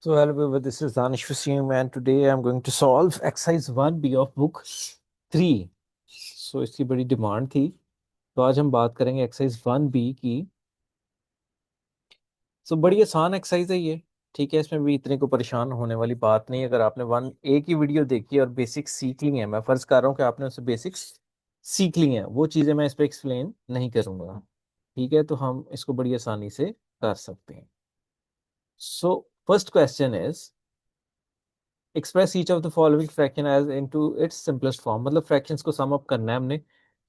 So hello everyone, this is Danish Vaseem and today I'm going to solve exercise 1B of book 3. So इसकी बड़ी demand थी, तो आज हम बात करेंगे एक्सरसाइज 1B की। बड़ी आसान एक्सरसाइज है ये। ठीक है, इसमें भी इतने को परेशान होने वाली बात नहीं है। अगर आपने 1A की वीडियो देखी है और बेसिक्स सीख ली हैं, मैं फर्ज कर रहा हूँ कि आपने उससे बेसिक्स सीख ली हैं, वो चीज़ें मैं इस पर एक्सप्लेन नहीं करूँगा। ठीक है, तो हम इसको बड़ी आसानी से कर सकते हैं। So first question is express each of the following fraction as into its simplest form. मतलब फ्रैक्शंस को सम अप करना है हमने।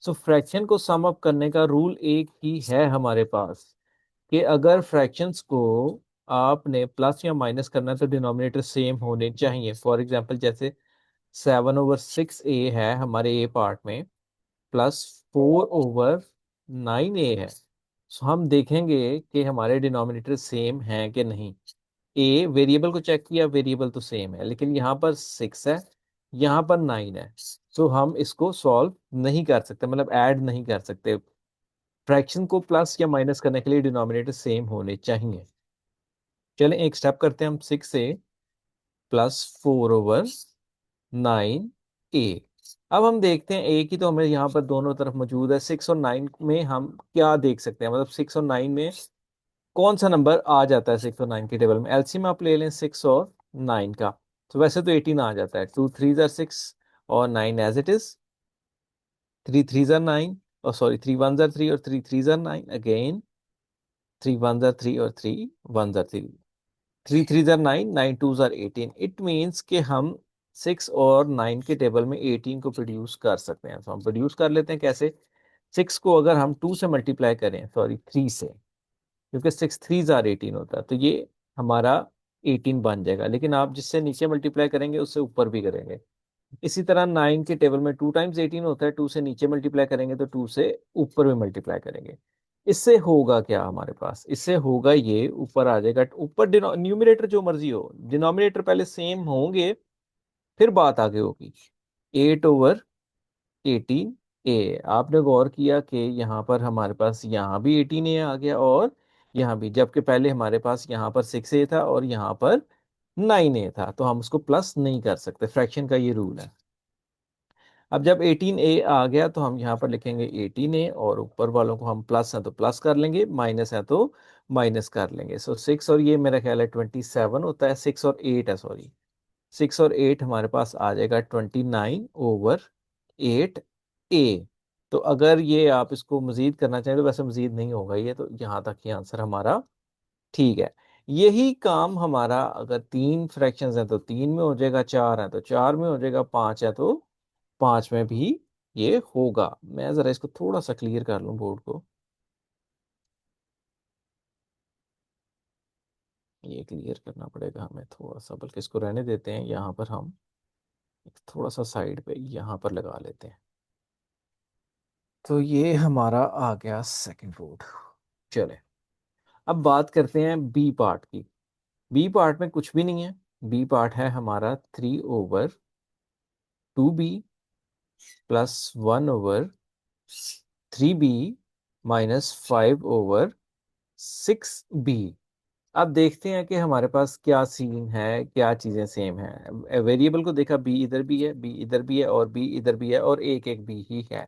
फ्रैक्शन को सम अप करने का रूल एक ही है हमारे पास, कि अगर फ्रैक्शंस को आपने प्लस या माइनस करना है तो डिनोमिनेटर सेम होने चाहिए। फॉर एग्जांपल जैसे 7/6 ए है हमारे ए पार्ट में, प्लस 4/9 ए है। हम देखेंगे कि हमारे डिनोमिनेटर सेम हैं कि नहीं। ए वेरिएबल को चेक किया, वेरिएबल तो सेम है, लेकिन यहाँ पर 6 है, यहाँ पर 9 है। हम इसको सॉल्व नहीं कर सकते, मतलब ऐड नहीं कर सकते। फ्रैक्शन को प्लस या माइनस करने के लिए डिनोमिनेटर सेम होने चाहिए। चलें एक स्टेप करते हैं हम। 6A प्लस 4/9 ए। अब हम देखते हैं ए की, तो हमें यहाँ पर दोनों तरफ मौजूद है। 6 और 9 में हम क्या देख सकते हैं, मतलब 6 और 9 में कौन सा नंबर आ जाता है 6 और 9 की टेबल में। एलसीएम आप ले लें 6 और 9 का, तो वैसे तो 18 आ जाता है। 2 3 6 और 9 एज इट इज। 3 3 9, और सॉरी 3 1 3 और 3 3 9 अगेन। 3 1 3 और 3 1 3। 3 3 9, 9 2 18। इट मीन्स कि हम 6 और 9 के टेबल में 18 को प्रोड्यूस कर सकते हैं। तो हम प्रोड्यूस कर लेते हैं कैसे। 6 को अगर हम 2 से मल्टीप्लाई करें, सॉरी 3 से, क्योंकि 6 3 18 होता है, तो ये हमारा 18 बन जाएगा। लेकिन आप जिससे नीचे मल्टीप्लाई करेंगे उससे ऊपर भी करेंगे। इसी तरह 9 के टेबल में 2 टाइम्स 18 होता है, 2 से नीचे मल्टीप्लाई करेंगे तो 2 से ऊपर भी मल्टीप्लाई करेंगे। इससे होगा क्या हमारे पास, इससे होगा ये ऊपर आ जाएगा। ऊपर न्यूमरेटर जो मर्जी हो, डिनोमिनेटर पहले सेम होंगे, फिर बात आगे होगी। 8/18 ए। आपने गौर किया कि यहाँ पर हमारे पास यहाँ भी 18 ए आ गया और यहाँ भी, जबकि पहले हमारे पास यहाँ पर 6 ए था और यहाँ पर 9 ए था, तो हम उसको प्लस नहीं कर सकते। फ्रैक्शन का ये रूल है। अब जब 18 ए आ गया तो हम यहाँ पर लिखेंगे 18 ए, और ऊपर वालों को हम प्लस है तो प्लस कर लेंगे, माइनस है तो माइनस कर लेंगे। 6 और ये मेरा ख्याल है 27 होता है। 6 और 8 है, सॉरी 6 और 8 हमारे पास आ जाएगा 29/8 ए। तो अगर ये आप इसको मजीद करना चाहें तो वैसे मजीद नहीं होगा ये, तो यहाँ तक ही आंसर हमारा ठीक है। यही काम हमारा अगर 3 फ्रैक्शंस हैं तो 3 में हो जाएगा, 4 है तो 4 में हो जाएगा, 5 है तो 5 में भी ये होगा। मैं जरा इसको थोड़ा सा क्लियर कर लूं बोर्ड को। ये क्लियर करना पड़ेगा हमें थोड़ा सा, बल्कि इसको रहने देते हैं। यहाँ पर हम एक थोड़ा सा साइड पे यहाँ पर लगा लेते हैं। तो ये हमारा आ गया सेकंड बोर्ड। चले अब बात करते हैं बी पार्ट की। बी पार्ट में कुछ भी नहीं है। बी पार्ट है हमारा 3/2b plus 1/3b minus 5/6b। अब देखते हैं कि हमारे पास क्या सीन है, क्या चीजें सेम है। वेरिएबल को देखा, बी इधर भी है, बी इधर भी है, और बी इधर भी है, और एक एक बी ही है।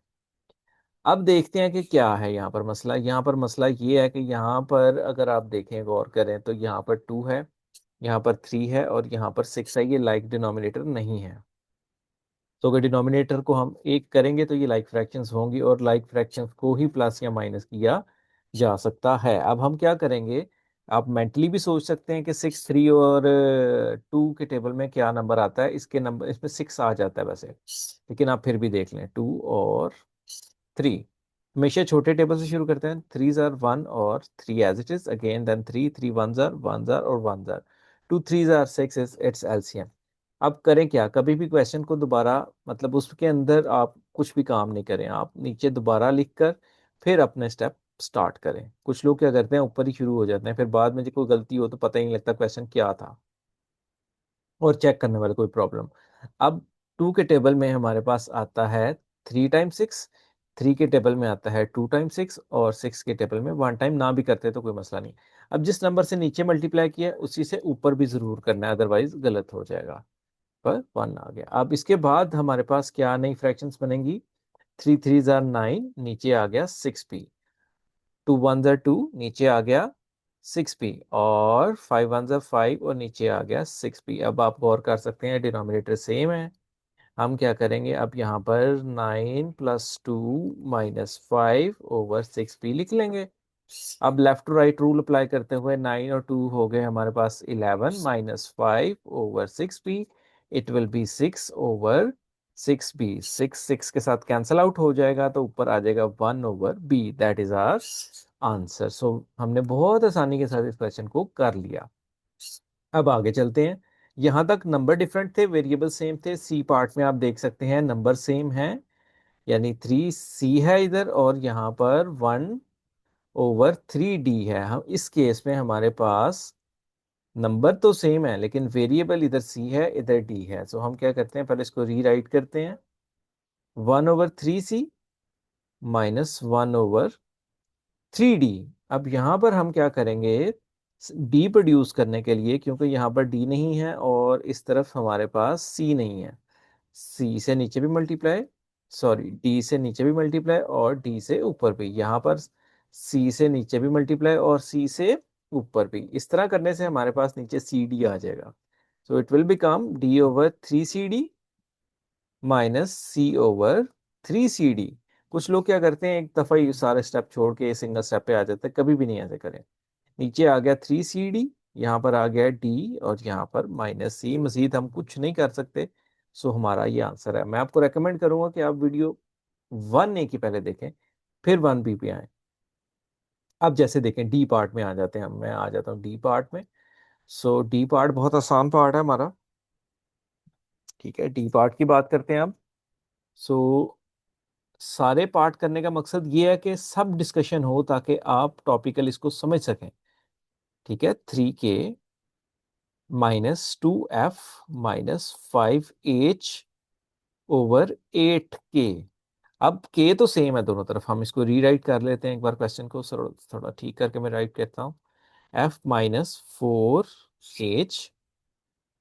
अब देखते हैं कि क्या है यहाँ पर मसला। यहाँ पर मसला ये है कि यहाँ पर अगर आप देखें, गौर करें, तो यहाँ पर 2 है, यहाँ पर 3 है, और यहाँ पर 6 है। ये लाइक डिनोमिनेटर नहीं है। तो अगर डिनोमिनेटर को हम एक करेंगे तो ये लाइक फ्रैक्शंस होंगी, और लाइक फ्रैक्शंस को ही प्लस या माइनस किया जा सकता है। अब हम क्या करेंगे, आप मेंटली भी सोच सकते हैं कि 6 3 और 2 के टेबल में क्या नंबर आता है। इसके नंबर, इसमें 6 आ जाता है वैसे, लेकिन आप फिर भी देख लें 2 और 3। हमेशा छोटे टेबल से शुरू करते हैं। 3s are 1 और 3 as it is again, then 3 3 1s are 1s are और 1s are 2 3s are 6 is it's LCM. अब करें क्या, कभी भी क्वेश्चन को दोबारा, मतलब उसके अंदर आप कुछ भी काम नहीं करें, आप नीचे दोबारा लिख कर फिर अपने स्टेप स्टार्ट करें। कुछ लोग क्या करते हैं, ऊपर ही शुरू हो जाते हैं, फिर बाद में जब कोई गलती हो तो पता ही नहीं लगता क्वेश्चन क्या था, और चेक करने वाले कोई प्रॉब्लम। अब 2 के टेबल में हमारे पास आता है 3 टाइम्स 6, 3 के टेबल में आता है 2 टाइम्स 6, और 6 के टेबल में 1 टाइम। ना भी करते तो कोई मसला नहीं। अब जिस नंबर से नीचे मल्टीप्लाई किया है उसी से ऊपर भी जरूर करना है, अदरवाइज गलत हो जाएगा। पर 1 आ गया। अब इसके बाद हमारे पास क्या नई फ्रैक्शंस बनेंगी? 3 3 जार 9, नीचे आ गया 6p। 2 1 जार 2, नीचे आ गया 6p। और 5 1 जार 5, और नीचे आ गया 6p। अब आप गौर कर सकते हैं डिनोमिनेटर सेम है। हम क्या करेंगे, अब यहाँ पर 9 + 2 - 5/6p लिख लेंगे। अब left to right rule apply करते हुए 9 और 2 हो गए हमारे पास 11 -5/6p। It will B 6/6b। 6 के साथ कैंसल आउट हो जाएगा तो ऊपर आ जाएगा 1/b। That is our answer. So हमने बहुत आसानी के साथ इस क्वेश्चन को कर लिया। अब आगे चलते हैं। यहां तक नंबर डिफरेंट थे, वेरिएबल सेम थे। सी पार्ट में आप देख सकते हैं नंबर सेम है, यानी 3c है इधर, और यहाँ पर 1/3d है। हम इस केस में हमारे पास नंबर तो सेम है लेकिन वेरिएबल इधर c है इधर d है। सो हम क्या करते हैं, पहले इसको रीराइट करते हैं। 1/3c -1/3d। अब यहाँ पर हम क्या करेंगे, d प्रोड्यूस करने के लिए, क्योंकि यहाँ पर d नहीं है और इस तरफ हमारे पास c नहीं है, c से नीचे भी मल्टीप्लाई, सॉरी d से नीचे भी मल्टीप्लाई और d से ऊपर भी। यहाँ पर c से नीचे भी मल्टीप्लाई और c से ऊपर भी। इस तरह करने से हमारे पास नीचे cd आ जाएगा। सो it will become d/3cd -c/3cd। कुछ लोग क्या करते हैं, एक दफा ही सारे स्टेप छोड़ के सिंगल स्टेप पे आ जाते हैं, कभी भी नहीं ऐसे करें। नीचे आ गया 3cd, यहाँ पर आ गया d, और यहाँ पर -c। मजीद हम कुछ नहीं कर सकते। सो हमारा ये आंसर है। मैं आपको रेकमेंड करूंगा कि आप वीडियो 1a की पहले देखें, फिर 1b पे आए। अब जैसे देखें डी पार्ट में आ जाते हैं हम, मैं आ जाता हूँ डी पार्ट में। सो डी पार्ट बहुत आसान पार्ट है हमारा। ठीक है, डी पार्ट की बात करते हैं अब। सो सारे पार्ट करने का मकसद ये है कि सब डिस्कशन हो ताकि आप टॉपिकल इसको समझ सकें। ठीक है, 3k -2f -5h/8k। अब k तो सेम है दोनों तरफ, हम इसको रीराइट कर लेते हैं एक बार, क्वेश्चन को थोड़ा ठीक करके मैं राइट करता हूँ। f -4h,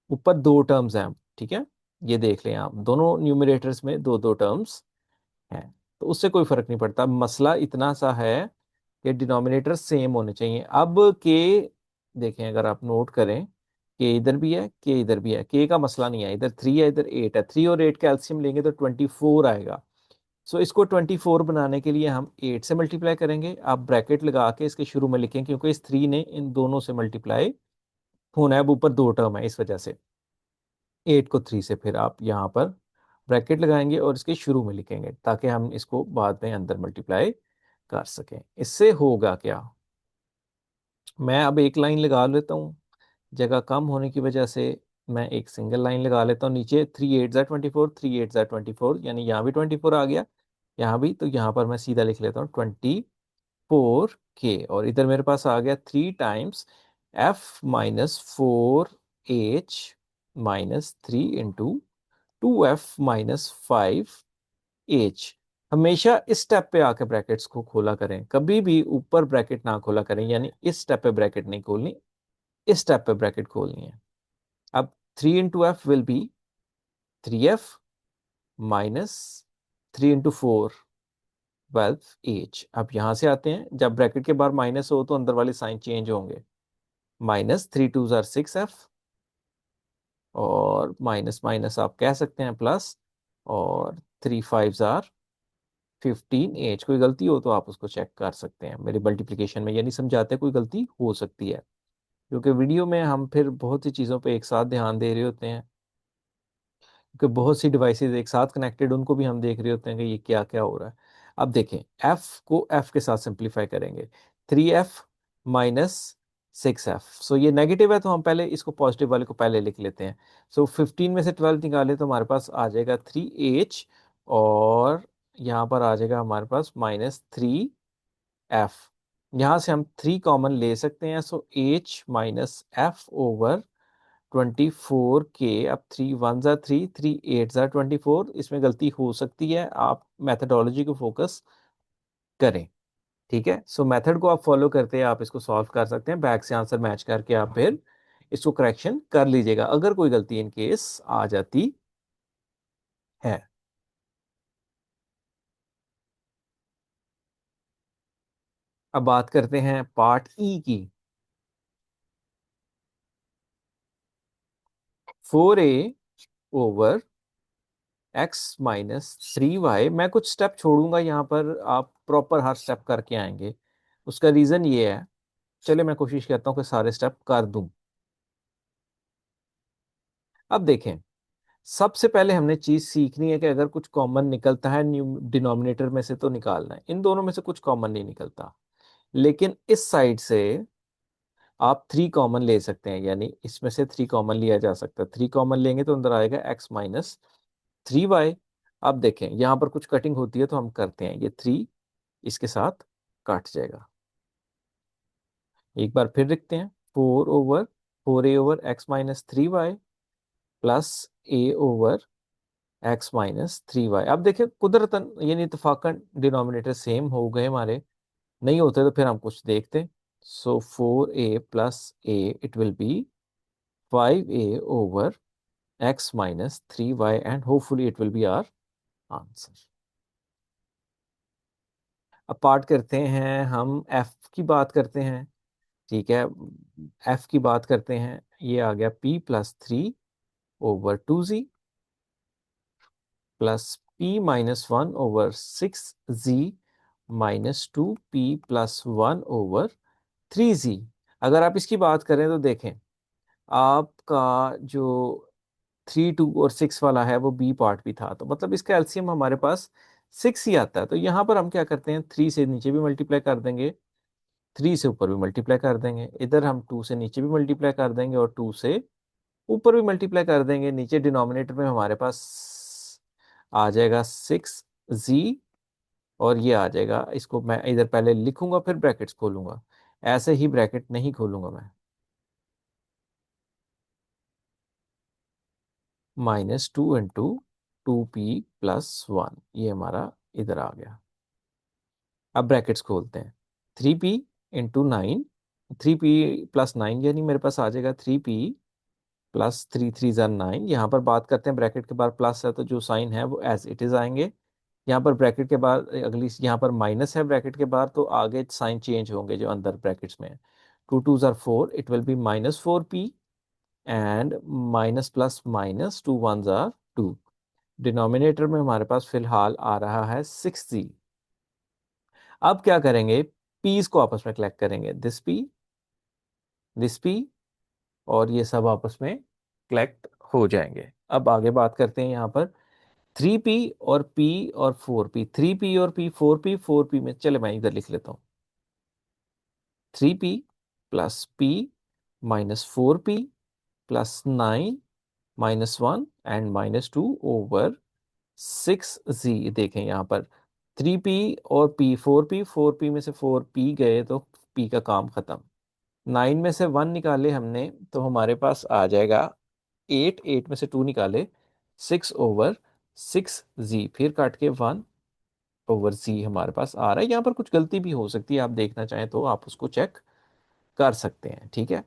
ऊपर दो टर्म्स हैं। ठीक है, ये देख लें आप, दोनों न्यूमरेटर्स में दो दो टर्म्स हैं, तो उससे कोई फर्क नहीं पड़ता। मसला इतना सा है कि डिनोमिनेटर सेम होने चाहिए। अब के देखें, अगर आप नोट करें, के इधर भी है के इधर भी है, के का मसला नहीं है। इधर 3 है इधर 8 है, 3 और 8 का एलसीएम लेंगे तो 24 आएगा। सो इसको 24 बनाने के लिए हम 8 से मल्टीप्लाई करेंगे। आप ब्रैकेट लगा के इसके शुरू में लिखें, क्योंकि इस 3 ने इन दोनों से मल्टीप्लाई होना है। अब ऊपर दो टर्म है इस वजह से 8 को 3 से फिर आप यहाँ पर ब्रैकेट लगाएंगे और इसके शुरू में लिखेंगे ताकि हम इसको बाद में अंदर मल्टीप्लाई कर सकें। इससे होगा क्या, मैं अब एक लाइन लगा लेता हूँ, जगह कम होने की वजह से मैं एक सिंगल लाइन लगा लेता हूँ नीचे। 3 8 ज़ा 24, 3 8 ज़ा 24, यानी यहाँ भी 24 आ गया, यहाँ भी। तो यहाँ पर मैं सीधा लिख लेता हूँ 24k, और इधर मेरे पास आ गया 3 times f -4h -3 × 2f - 5h। हमेशा इस स्टेप पे आके ब्रैकेट्स को खोला करें, कभी भी ऊपर ब्रैकेट ना खोला करें, यानी इस स्टेप पे ब्रैकेट नहीं खोलनी, इस स्टेप पे ब्रैकेट खोलनी है। अब 3 × f will be 3f -3 × 4 12h। अब यहां से आते हैं, जब ब्रैकेट के बाहर माइनस हो तो अंदर वाले साइन चेंज होंगे। -3 2 ज़ा 6f, और माइनस माइनस आप कह सकते हैं प्लस, और 3 5 ज़ा 15h। कोई गलती हो तो आप उसको चेक कर सकते हैं, मेरी मल्टीप्लिकेशन में यानी समझाते कोई गलती हो सकती है, क्योंकि वीडियो में हम फिर बहुत सी चीज़ों पे एक साथ ध्यान दे रहे होते हैं, क्योंकि बहुत सी डिवाइसेस एक साथ कनेक्टेड, उनको भी हम देख रहे होते हैं कि ये क्या क्या हो रहा है। अब देखें, f को f के साथ सिंप्लीफाई करेंगे, 3f -6f। सो ये नेगेटिव है तो हम पहले इसको पॉजिटिव वाले को पहले लिख लेते हैं। सो 15 में से 12 निकालें तो हमारे पास आ जाएगा 3h, और यहाँ पर आ जाएगा हमारे पास -3f। यहाँ से हम 3 कॉमन ले सकते हैं, सो h -f/24k। अब 3 1 ज़ा 3, 3 8 ज़ा 24, इसमें गलती हो सकती है, आप मैथडोलॉजी को फोकस करें। ठीक है, सो मेथड को आप फॉलो करते हैं, आप इसको सॉल्व कर सकते हैं, बैक से आंसर मैच करके आप फिर इसको करेक्शन कर लीजिएगा अगर कोई गलती इन केस आ जाती है। अब बात करते हैं पार्ट ई की। 4a/x - 3y। मैं कुछ स्टेप छोड़ूंगा यहाँ पर, आप प्रॉपर हर स्टेप करके आएंगे। उसका रीजन ये है, चलिए मैं कोशिश करता हूँ कि सारे स्टेप कर दूं। अब देखें, सबसे पहले हमने चीज सीखनी है कि अगर कुछ कॉमन निकलता है डिनोमिनेटर में से तो निकालना है। इन दोनों में से कुछ कॉमन नहीं निकलता, लेकिन इस साइड से आप 3 कॉमन ले सकते हैं, यानी इसमें से 3 कॉमन लिया जा सकता है। 3 कॉमन लेंगे तो अंदर आएगा x - 3y। अब देखें यहां पर कुछ कटिंग होती है तो हम करते हैं, ये 3 इसके साथ काट जाएगा। एक बार फिर लिखते हैं, 4/4a/x - 3y plus a/x - 3y। अब देखिए कुदरतन यानी इत्तेफाकन डिनोमिनेटर सेम हो गए हमारे, नहीं होते तो फिर हम कुछ देखते। सो 4a + a, it will B 5a/x - 3y and hopefully it will be our answer। अब पार्ट करते हैं, हम f की बात करते हैं। ठीक है, f की बात करते हैं। ये आ गया p + 3/2z plus p - 1/6z -2p + 1/3z। अगर आप इसकी बात करें तो देखें, आपका जो 3, 2 और 6 वाला है वो बी पार्ट भी था, तो मतलब इसका एलसीएम हमारे पास 6 ही आता है। तो यहाँ पर हम क्या करते हैं, 3 से नीचे भी मल्टीप्लाई कर देंगे, 3 से ऊपर भी मल्टीप्लाई कर देंगे, इधर हम 2 से नीचे भी मल्टीप्लाई कर देंगे और 2 से ऊपर भी मल्टीप्लाई कर देंगे। नीचे डिनोमिनेटर में हमारे पास आ जाएगा 6z, और ये आ जाएगा, इसको मैं इधर पहले लिखूंगा फिर ब्रैकेट्स खोलूंगा, ऐसे ही ब्रैकेट नहीं खोलूंगा मैं। -2 × 2p + 1, ये हमारा इधर आ गया। अब ब्रैकेट्स खोलते हैं, 3p × 9, 3p + 9 यानी मेरे पास आ जाएगा 3p + 3 × 3 = 9। यहाँ पर बात करते हैं, ब्रैकेट के बाद प्लस है तो जो साइन है वो एज इट इज आएंगे। यहाँ पर ब्रैकेट के बाद अगली, यहाँ पर माइनस है ब्रैकेट के बाद, तो आगे साइन चेंज होंगे जो अंदर ब्रैकेट्स में है। 2 2 = 4, it will B -4p and minus plus minus 2 1 = 2। Denominator में हमारे पास फिलहाल आ रहा है 6z। अब क्या करेंगे, पीस को आपस में कलेक्ट करेंगे, दिस पी और ये सब आपस में कलेक्ट हो जाएंगे। अब आगे बात करते हैं यहाँ पर 3p और 4p में, चले मैं इधर लिख लेता हूँ, 3p + p -4p + 9 - 1 and -2/6z। देखें यहाँ पर 3p और p, 4p में से 4p गए तो p का काम खत्म। 9 में से 1 निकाले हमने तो हमारे पास आ जाएगा 8, 8 में से 2 निकाले 6/6z, फिर काट के 1/z हमारे पास आ रहा है। यहाँ पर कुछ गलती भी हो सकती है, आप देखना चाहें तो आप उसको चेक कर सकते हैं। ठीक है,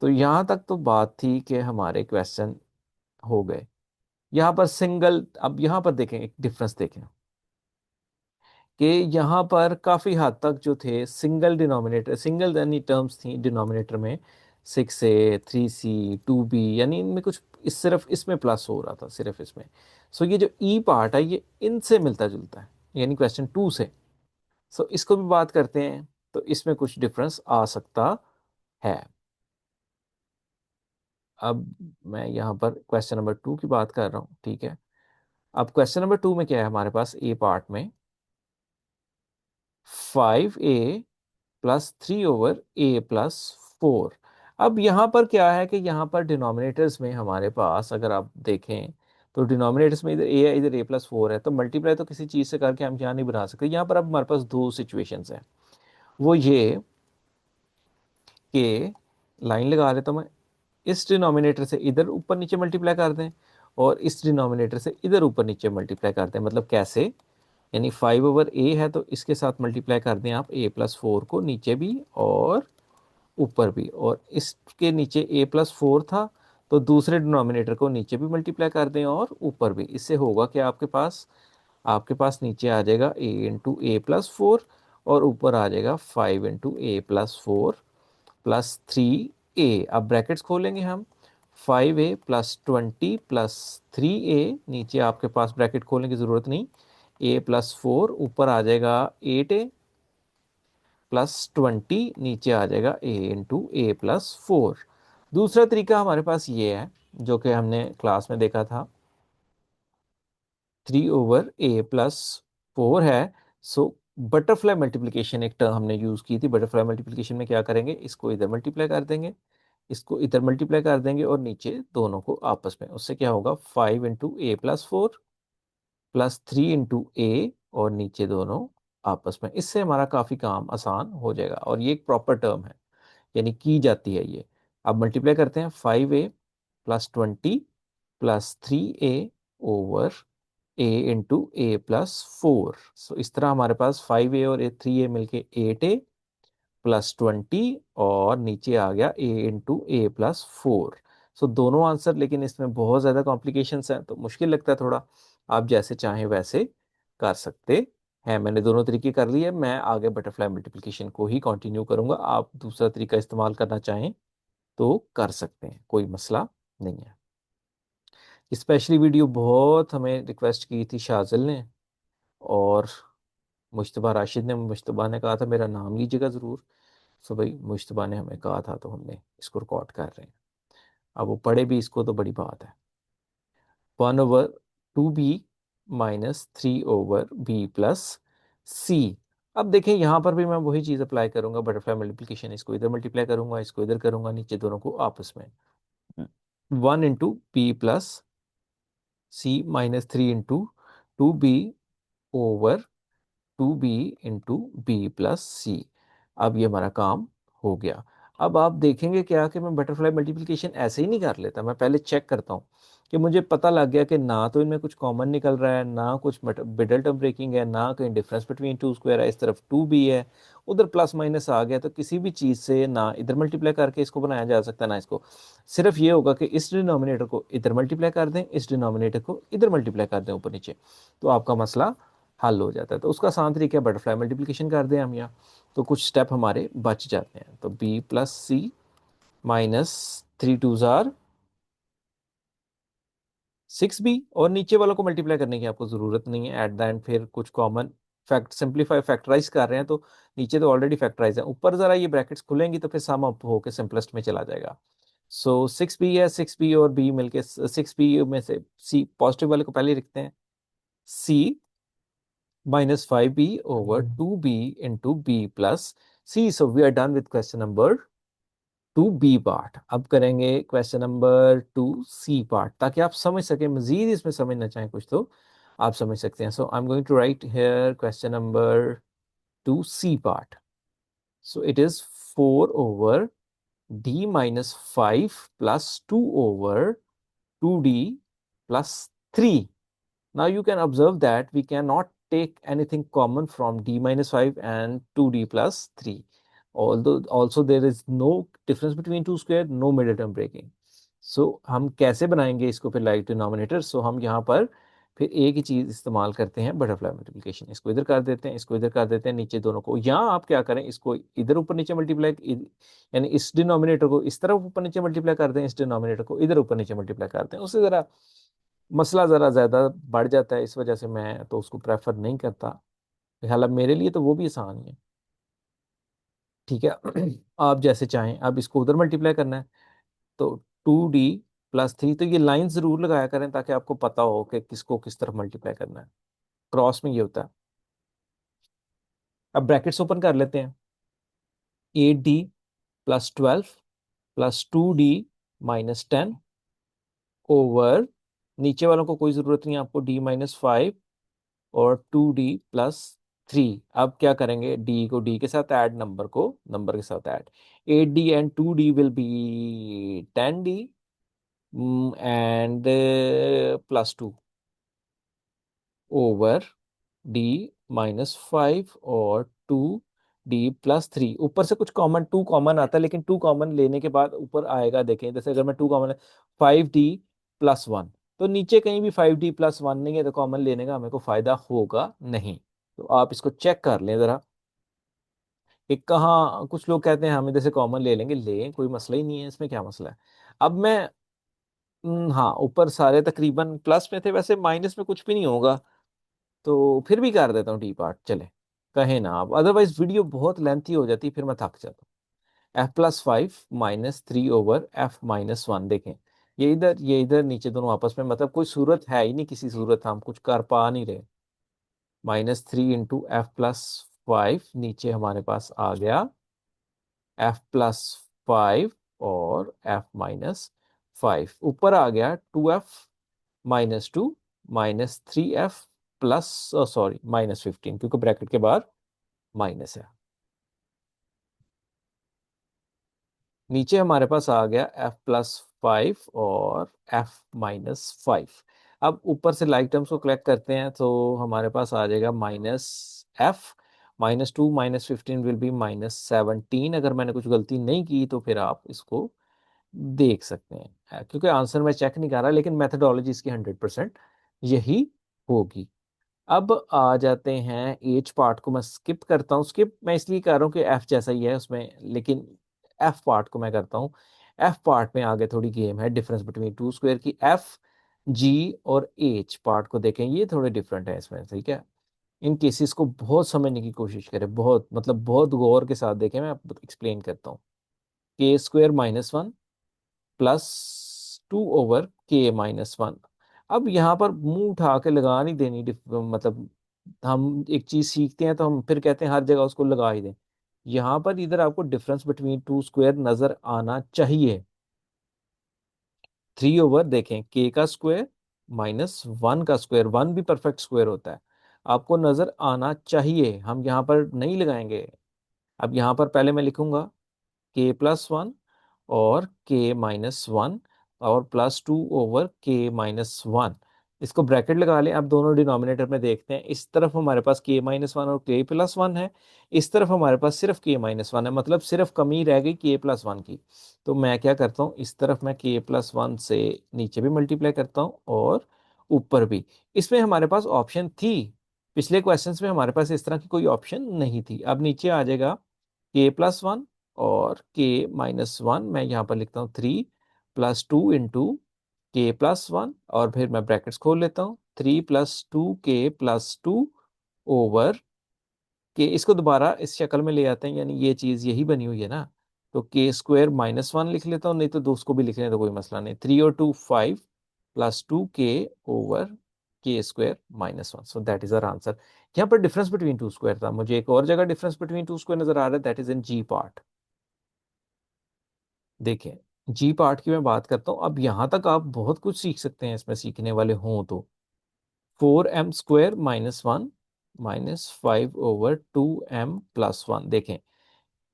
तो यहाँ तक तो बात थी कि हमारे क्वेश्चन हो गए। यहाँ पर सिंगल, अब यहाँ पर देखें एक डिफरेंस देखें कि यहाँ पर काफ़ी हद तक जो थे सिंगल डिनोमिनेटर, सिंगल यानी टर्म्स थी डिनोमिनेटर में, 6a, 3c, 2b, यानी इनमें कुछ इस सिर्फ इसमें प्लस हो रहा था, सिर्फ इसमें। सो ये जो ई पार्ट है ये इनसे मिलता जुलता है, यानी क्वेश्चन 2 से। सो इसको भी बात करते हैं, तो इसमें कुछ डिफरेंस आ सकता है। अब मैं यहाँ पर क्वेश्चन नंबर 2 की बात कर रहा हूँ। ठीक है, अब क्वेश्चन नंबर 2 में क्या है हमारे पास, ए पार्ट में 5a + 3/a + 4। अब यहाँ पर क्या है कि यहाँ पर डिनोमिनेटर्स में हमारे पास अगर आप देखें तो डिनोमिनेटर्स में इधर a है, इधर a + 4 है, तो मल्टीप्लाई तो किसी चीज़ से करके हम यहाँ नहीं बना सकते। यहाँ पर अब हमारे पास दो सिचुएशंस हैं, वो ये कि लाइन लगा लेता हूँ मैं, इस डिनोमिनेटर से इधर ऊपर नीचे मल्टीप्लाई कर दें और इस डिनोमिनेटर से इधर ऊपर नीचे मल्टीप्लाई कर दें। मतलब कैसे, यानी 5/a है तो इसके साथ मल्टीप्लाई कर दें आप a+4 को, नीचे भी और ऊपर भी, और इसके नीचे a+4 था तो दूसरे डिनोमिनेटर को नीचे भी मल्टीप्लाई कर दें और ऊपर भी। इससे होगा कि आपके पास नीचे आ जाएगा a × a+4 और ऊपर आ जाएगा 5 × a+4 +3a। अब ब्रैकेट्स खोलेंगे हम, 5a + 20 +3a, नीचे आपके पास ब्रैकेट खोलने की ज़रूरत नहीं, a+4 ऊपर आ जाएगा 8a +20, नीचे आ जाएगा a × a+4। दूसरा तरीका हमारे पास ये है जो कि हमने क्लास में देखा था, 3/a+4 है। सो बटरफ्लाई मल्टीप्लिकेशन एक टर्म हमने यूज़ की थी। बटरफ्लाई मल्टीप्लिकेशन में क्या करेंगे, इसको इधर मल्टीप्लाई कर देंगे, इसको इधर मल्टीप्लाई कर देंगे और नीचे दोनों को आपस में, उससे क्या होगा 5 × a+4 +3 × a और नीचे दोनों आपस में। इससे हमारा काफ़ी काम आसान हो जाएगा और ये एक प्रॉपर टर्म है, यानी की जाती है ये। अब मल्टीप्लाई करते हैं, 5a + 20 +3a over a × a+4। सो इस तरह हमारे पास 5a और 3a मिलके 8a +20 और नीचे आ गया a × a+4। सो दोनों आंसर, लेकिन इसमें बहुत ज़्यादा कॉम्प्लिकेशंस हैं तो मुश्किल लगता है थोड़ा। आप जैसे चाहें वैसे कर सकते हैं। मैंने दोनों तरीके कर लिए, मैं आगे बटरफ्लाई मल्टीप्लिकेशन को ही कंटिन्यू करूंगा। आप दूसरा तरीका इस्तेमाल करना चाहें तो कर सकते हैं, कोई मसला नहीं है। स्पेशली वीडियो बहुत हमें रिक्वेस्ट की थी शाजिल ने और मुश्तबा राशिद ने। मुश्तबा ने कहा था मेरा नाम लीजिएगा ज़रूर। सो भाई मुश्तबा ने हमें कहा था तो हमने इसको रिकॉर्ड कर रहे हैं। अब वो पढ़े भी इसको तो बड़ी बात है। 1/2b - 3/b+c। अब देखें यहाँ पर भी मैं वही चीज़ अप्लाई करूंगा, बटरफ्लाई मल्टीप्लिकेशन। इसको इधर मल्टीप्लाई करूंगा, इसको इधर करूंगा, नीचे दोनों को आपस में। 1 × b+c - 3 × 2b/2b × b+c। अब ये हमारा काम हो गया। अब आप देखेंगे क्या कि मैं बटरफ्लाई मल्टीप्लिकेशन ऐसे ही नहीं कर लेता, मैं पहले चेक करता हूँ कि मुझे पता लग गया कि ना तो इनमें कुछ कॉमन निकल रहा है, ना कुछ मिडल टर्म ब्रेकिंग है, ना कहीं डिफरेंस बिटवीन टू स्क्वायर है, इस तरफ 2b है, उधर प्लस माइनस आ गया। तो किसी भी चीज़ से ना इधर मल्टीप्लाई करके इसको बनाया जा सकता है, ना इसको। सिर्फ ये होगा कि इस डिनोमिनेटर को इधर मल्टीप्लाई कर दें, इस डिनोमिनेटर को इधर मल्टीप्लाई कर दें ऊपर नीचे, तो आपका मसला हल हो जाता है। तो उसका आसान तरीका है बटरफ्लाई मल्टीप्लिकेशन कर दें हम यहाँ, तो कुछ स्टेप हमारे बच जाते हैं। तो b+c -3 2 6b, और नीचे वालों को मल्टीप्लाई करने की आपको ज़रूरत नहीं है। एट द एंड फिर कुछ कॉमन फैक्ट सिंप्लीफाई फैक्टराइज कर रहे हैं तो नीचे तो ऑलरेडी फैक्टराइज है, ऊपर ज़रा ये ब्रैकेट्स खुलेंगी तो फिर सम अप होकर सिंपलेस्ट में चला जाएगा। सो 6b है, 6b और b मिलके 6b में से c पॉजिटिव वाले को पहले लिखते हैं, c -5b/2b × b+c। So we are done with question number 2b part. अब करेंगे क्वेश्चन नंबर 2c पार्ट, ताकि आप समझ सकें, मजीद इसमें समझना चाहें कुछ तो आप समझ सकते हैं। So I am going to write here question number 2c part. So it is 4/d - 5 + 2/2d + 3। Now you can observe that we cannot take anything common from d - 5 and 2d + 3. Although also there is no difference between two square, no middle term breaking. So हम कैसे बनाएंगे इसको फिर like denominator? सो हम यहाँ पर फिर एक ही चीज़ इस्तेमाल करते हैं, बटरफ्लाई मल्टीप्लिकेशन। इसको इधर कर देते हैं, इसको इधर कर देते हैं, नीचे दोनों को। यहाँ आप क्या करें, इसको इधर ऊपर नीचे मल्टीप्लाई, यानी इस डिनोमिनेटर को इस तरफ ऊपर नीचे मल्टीप्लाई कर दें, इस डिनोमिनेटर को इधर ऊपर नीचे मल्टीप्लाई करते हैं। उससे ज़रा मसला ज़रा ज़्यादा बढ़ जाता है, इस वजह से मैं तो उसको प्रेफर नहीं करता। हालांकि मेरे लिए तो वो भी आसान ही है, ठीक है। आप जैसे चाहें। अब इसको उधर मल्टीप्लाई करना है तो 2d + 3, तो ये लाइन ज़रूर लगाया करें ताकि आपको पता हो कि किसको किस तरफ मल्टीप्लाई करना है। क्रॉस में ये होता है। अब ब्रैकेट्स ओपन कर लेते हैं। 8d + 12 +2d - 10 ओवर, नीचे वालों को कोई ज़रूरत नहीं है आपको, d - 5 और 2d + 3। अब क्या करेंगे, d को d के साथ ऐड, नंबर को नंबर के साथ add. 8d and 2d will be 10d and +2 over D-5 और 2D+3। ऊपर से कुछ कॉमन, 2 कॉमन आता है, लेकिन 2 कॉमन लेने के बाद ऊपर आएगा, देखें जैसे अगर मैं 2 कॉमन है, 5D+1, तो नीचे कहीं भी 5D+1 नहीं है, तो कॉमन लेने का हमें को फायदा होगा नहीं। तो आप इसको चेक कर लें जरा। एक कहाँ कुछ लोग कहते हैं हम इधर से कॉमन ले लेंगे, ले कोई मसला ही नहीं है, इसमें क्या मसला है। अब मैं हाँ, ऊपर सारे तकरीबन प्लस में थे, वैसे माइनस में कुछ भी नहीं होगा, तो फिर भी कर देता हूँ डी पार्ट, चले कहे ना आप, अदरवाइज वीडियो बहुत लेंथी हो जाती, फिर मैं थक जाता हूँ। F+5 - 3/F-1, देखें ये इधर नीचे दोनों आपस में, मतलब कोई सूरत है ही नहीं, किसी सूरत हम कुछ कर पा नहीं रहे। -3 × F+5, नीचे हमारे पास आ गया F+5 और F-5, ऊपर आ गया 2F-2 -3F+ सॉरी -15, क्योंकि ब्रैकेट के बाद माइनस है। नीचे हमारे पास आ गया F+5 और F-5। अब ऊपर से लाइक टर्म्स को कलेक्ट करते हैं, तो हमारे पास आ जाएगा -F -2 -15 विल बी -17। अगर मैंने कुछ गलती नहीं की तो फिर आप इसको देख सकते हैं, क्योंकि आंसर मैं चेक नहीं कर रहा, लेकिन मेथडोलॉजी इसकी 100% यही होगी। अब आ जाते हैं एच पार्ट को, मैं स्किप करता हूँ, स्किप मैं इसलिए कर रहा हूँ कि एफ जैसा ही है उसमें, लेकिन एफ पार्ट को मैं करता हूँ। एफ पार्ट में आगे थोड़ी गेम है, डिफरेंस बिटवीन टू स्क्वायर की। एफ जी और एच पार्ट को देखें, ये थोड़े डिफरेंट है इसमें, ठीक है। इन केसेस को बहुत समझने की कोशिश करें, बहुत मतलब बहुत गौर के साथ देखें, मैं एक्सप्लेन करता हूँ। K² - 1 +2/K - 1। अब यहाँ पर मुंह उठा के लगा नहीं देनी, मतलब हम एक चीज सीखते हैं तो हम फिर कहते हैं हर जगह उसको लगा ही दें। यहाँ पर इधर आपको डिफरेंस बिटवीन टू स्क्वायर नजर आना चाहिए। 3/, देखें K² -1 का स्क्वायर, 1 भी परफेक्ट स्क्वायर होता है, आपको नजर आना चाहिए, हम यहाँ पर नहीं लगाएंगे। अब यहाँ पर पहले मैं लिखूंगा K+1 और K-1 और +2/K-1। इसको ब्रैकेट लगा लें। अब दोनों डिनोमिनेटर में देखते हैं, इस तरफ हमारे पास K-1 और K+1 है, इस तरफ हमारे पास सिर्फ K-1 है, मतलब सिर्फ कमी रह गई K+1 की। तो मैं क्या करता हूँ, इस तरफ मैं K+1 से नीचे भी मल्टीप्लाई करता हूँ और ऊपर भी। इसमें हमारे पास ऑप्शन थी, पिछले क्वेश्चंस में हमारे पास इस तरह की कोई ऑप्शन नहीं थी। अब नीचे आ जाएगा K+1 और K-1, मैं यहाँ पर लिखता हूँ 3+2 × K+1, और फिर मैं ब्रैकेट्स खोल लेता हूँ, 3+2K+2 ओवर के, इसको दोबारा इस शक्ल में ले आते हैं, यानी ये चीज यही बनी हुई है ना, तो K² - 1 लिख लेता हूँ, नहीं तो दो उसको भी लिख लें तो कोई मसला नहीं। 3 और 2 5 +2K/K² - 1, so that is our answer. यहाँ पर डिफरेंस बिटवीन टू स्क्वायर था, मुझे एक और जगह डिफरेंस बिटवीन टू स्क्वायर नजर आ रहा है, that is in G part. देखें, जी पार्ट की मैं बात करता हूँ, अब यहां तक आप बहुत कुछ सीख सकते हैं इसमें, सीखने वाले हों तो। 4m² - 1 -5/2m+1, देखें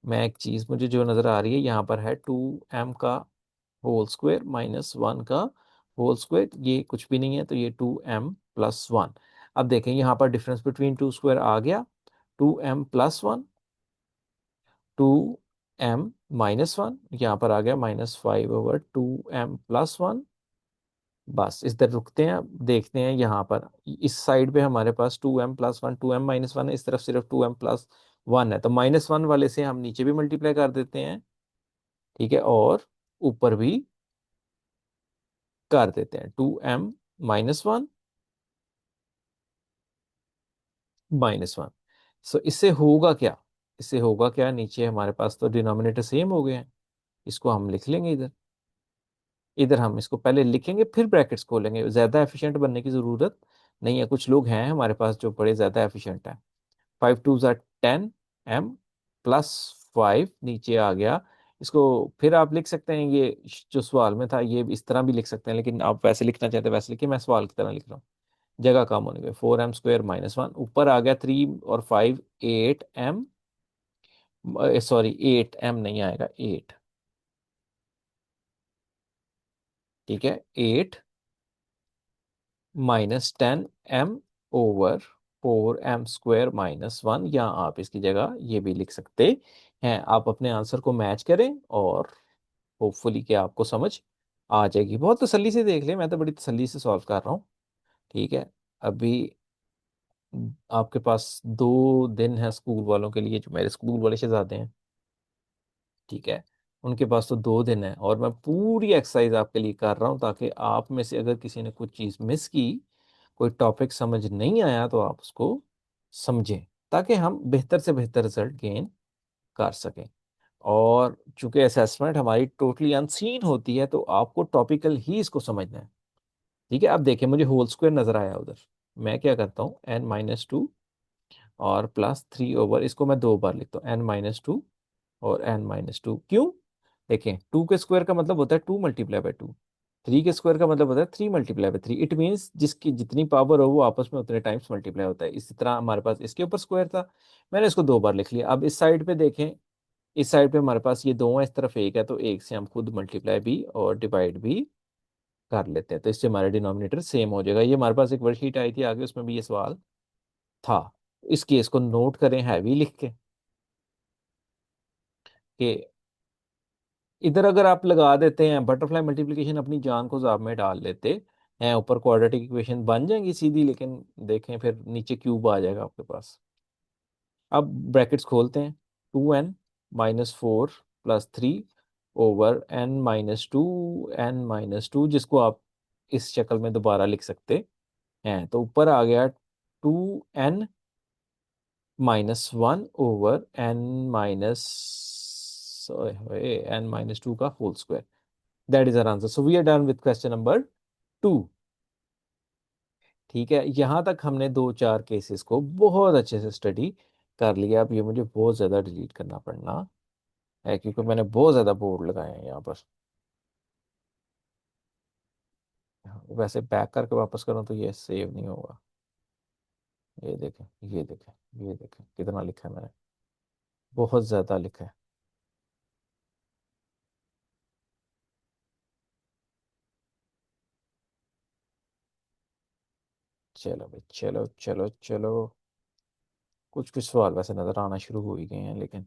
मैं एक चीज मुझे जो नजर आ रही है, यहाँ पर है 2m का होल स्क्वायर -1 का होल स्क्वायर, ये कुछ भी नहीं है, तो ये 2m+1। अब देखें यहाँ पर डिफरेंस बिटवीन टू स्क्वायर आ गया, 2m+1, 2m-1, यहाँ पर आ गया -5/2m+1। बस इस तरह रुकते हैं, अब देखते हैं यहाँ पर इस साइड पे हमारे पास 2m+1 2m-1 है, इस तरफ सिर्फ 2m+1 है, तो -1 वाले से हम नीचे भी मल्टीप्लाई कर देते हैं, ठीक है, और ऊपर भी कर देते हैं, 2m-1 -1। सो इससे होगा क्या, इससे होगा क्या, नीचे हमारे पास तो डिनोमिनेटर सेम हो गए हैं, इसको हम लिख लेंगे इधर, इधर हम इसको पहले लिखेंगे फिर ब्रैकेट्स खोलेंगे, ज्यादा एफिशिएंट बनने की जरूरत नहीं है। कुछ लोग हैं हमारे पास जो बड़े ज्यादा एफिशिएंट हैं। 5 2 10m+5 नीचे आ गया, इसको फिर आप लिख सकते हैं, ये जो सवाल में था ये इस तरह भी लिख सकते हैं, लेकिन आप वैसे लिखना चाहते हैं वैसे लिखिए, मैं सवाल की तरह लिख रहा हूँ, जगह कम होने के। 4m² - 1, ऊपर आ गया 3 और 5 8m, सॉरी 8m नहीं आएगा, 8, ठीक है, 8 -10m/4 4m² -1, या आप इसकी जगह ये भी लिख सकते हैं। आप अपने आंसर को मैच करें और होपफुली कि आपको समझ आ जाएगी। बहुत तसल्ली से देख लें, मैं तो बड़ी तसल्ली से सॉल्व कर रहा हूँ। ठीक है, अभी आपके पास 2 दिन है स्कूल वालों के लिए, जो मेरे स्कूल वाले शहजादे हैं। ठीक है, उनके पास तो 2 दिन है और मैं पूरी एक्सरसाइज आपके लिए कर रहा हूँ, ताकि आप में से अगर किसी ने कुछ चीज़ मिस की, कोई टॉपिक समझ नहीं आया, तो आप उसको समझें, ताकि हम बेहतर से बेहतर रिजल्ट गेन कर सकें। और चूंकि असेसमेंट हमारी टोटली अनसीन होती है, तो आपको टॉपिकल ही इसको समझना है। ठीक है, अब देखिए, मुझे होल स्क्वायर नजर आया उधर। मैं क्या करता हूँ, n-2 और +3/, इसको मैं 2 बार लिखता हूँ, n-2 और n-2। क्यों? देखें, 2 के स्क्वायर का मतलब होता है 2 × 2, 3 के स्क्वायर का मतलब होता है 3 × 3। इट मीन्स जिसकी जितनी पावर हो वो आपस में उतने टाइम्स मल्टीप्लाई होता है। इसी तरह हमारे पास इसके ऊपर स्क्वायर था, मैंने इसको 2 बार लिख लिया। अब इस साइड पे देखें, इस साइड पे हमारे पास ये 2 है, इस तरफ 1 है, तो 1 से हम खुद मल्टीप्लाई भी और डिवाइड भी कर लेते हैं, तो इससे हमारा डिनोमिनेटर सेम हो जाएगा। ये हमारे पास एक वर्कशीट आई थी आगे, उसमें भी ये सवाल था। इस केस को नोट करें हैवी लिख के, कि इधर अगर आप लगा देते हैं बटरफ्लाई मल्टीप्लिकेशन, अपनी जान को ज़ाब में डाल लेते हैं, ऊपर क्वाड्रेटिक इक्वेशन बन जाएंगी सीधी, लेकिन देखें फिर नीचे क्यूब आ जाएगा आपके पास। अब ब्रैकेट्स खोलते हैं, 2n-4 + 3/n-2, जिसको आप इस शक्ल में दोबारा लिख सकते हैं। तो ऊपर आ गया 2n-1/n-2 का whole square. That is our answer. So we are done with question number 2। ठीक है, यहां तक हमने 2-4 केसेस को बहुत अच्छे से स्टडी कर लिया। अब ये मुझे बहुत ज्यादा डिलीट करना पड़ना है, क्योंकि मैंने बहुत ज्यादा बोर्ड लगाए हैं यहाँ पर। वैसे बैक करके वापस करूँ तो ये सेव नहीं होगा। ये देखें, ये देखें, ये देखें कितना लिखा है मैंने, बहुत ज्यादा लिखा है। चलो भाई, चलो चलो चलो। कुछ कुछ सवाल वैसे नजर आना शुरू हो ही गए हैं, लेकिन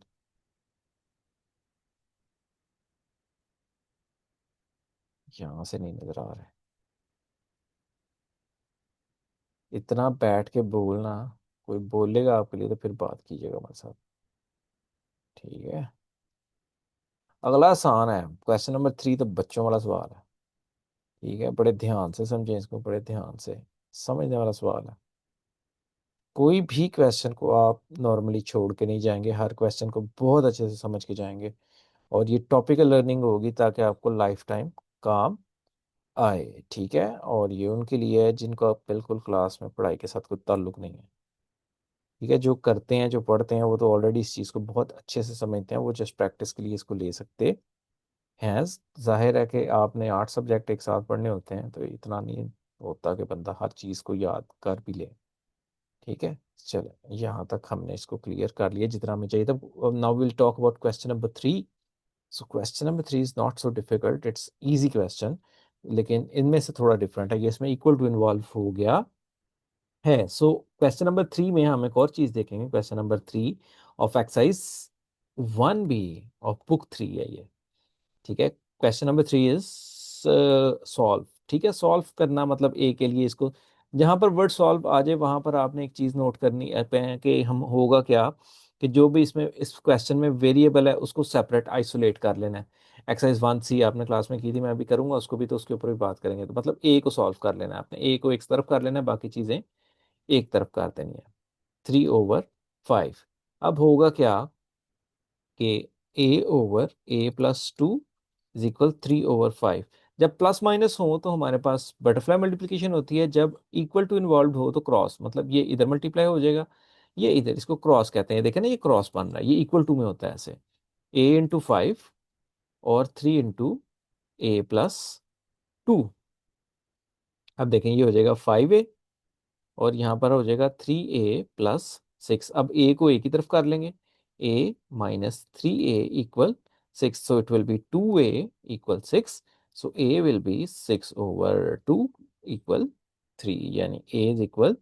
यहाँ से नहीं नजर आ रहा है। इतना बैठ के बोलना, कोई बोलेगा आपके लिए तो फिर बात कीजिएगा हमारे साथ। ठीक है, अगला आसान है। क्वेश्चन नंबर 3 तो बच्चों वाला सवाल है। ठीक है, बड़े ध्यान से समझें इसको, बड़े ध्यान से समझने वाला सवाल है। कोई भी क्वेश्चन को आप नॉर्मली छोड़ के नहीं जाएंगे, हर क्वेश्चन को बहुत अच्छे से समझ के जाएंगे। और ये टॉपिकल लर्निंग होगी, ताकि आपको लाइफ टाइम काम आए। ठीक है, और ये उनके लिए है जिनको आप बिल्कुल क्लास में पढ़ाई के साथ कोई ताल्लुक नहीं है। ठीक है, जो करते हैं, जो पढ़ते हैं, वो तो ऑलरेडी इस चीज़ को बहुत अच्छे से समझते हैं, वो जस्ट प्रैक्टिस के लिए इसको ले सकते हैं। जाहिर है कि आपने 8 सब्जेक्ट एक साथ पढ़ने होते हैं, तो इतना नहीं होता कि बंदा हर चीज़ को याद कर भी ले। ठीक है, चलो यहाँ तक हमने इसको क्लियर कर लिया जितना हमें चाहिए था। Now will talk about question number 3। So question number 3 is not so difficult, it's easy question, लेकिन इनमें से थोड़ा डिफरेंट है। ये इसमें इक्वल टू इन्वॉल्व हो गया है। सो क्वेश्चन नंबर 3 में हम एक और चीज देखेंगे। Question number 3 of exercise 1B of book 3 है ये। ठीक है, क्वेश्चन नंबर 3 इज सॉल्व। ठीक है, सॉल्व करना मतलब ए के लिए इसको, जहां पर वर्ड सॉल्व आ जाए वहां पर आपने एक चीज नोट करनी है कि हम होगा क्या, कि जो भी इसमें इस क्वेश्चन में वेरिएबल है उसको सेपरेट आइसोलेट कर लेना है। एक्सरसाइज 1C आपने क्लास में की थी, मैं अभी करूंगा उसको भी, तो उसके ऊपर भी बात करेंगे। तो मतलब ए को सॉल्व कर लेना है आपने, ए को एक तरफ कर लेना है, बाकी चीजें एक तरफ कर देनी है। 3/5। अब होगा क्या कि a/a+2 इज इक्वल 3/5। जब प्लस माइनस हो तो हमारे पास बटरफ्लाई मल्टीप्लिकेशन होती है, जब इक्वल टू इन्वॉल्व हो तो क्रॉस, मतलब ये इधर मल्टीप्लाई हो जाएगा, ये इधर, इसको क्रॉस कहते हैं। देखें ना, ये क्रॉस बन रहा है, ये इक्वल टू में होता है ऐसे, a × 5 और 3 × a+2। अब देखें, ये हो जाएगा 5a और यहाँ पर हो जाएगा 3a+6। अब a को a की तरफ कर लेंगे, a - 3a = 6, so it will be 2a = 6, so a will be 6/2 = 3, यानी a is equal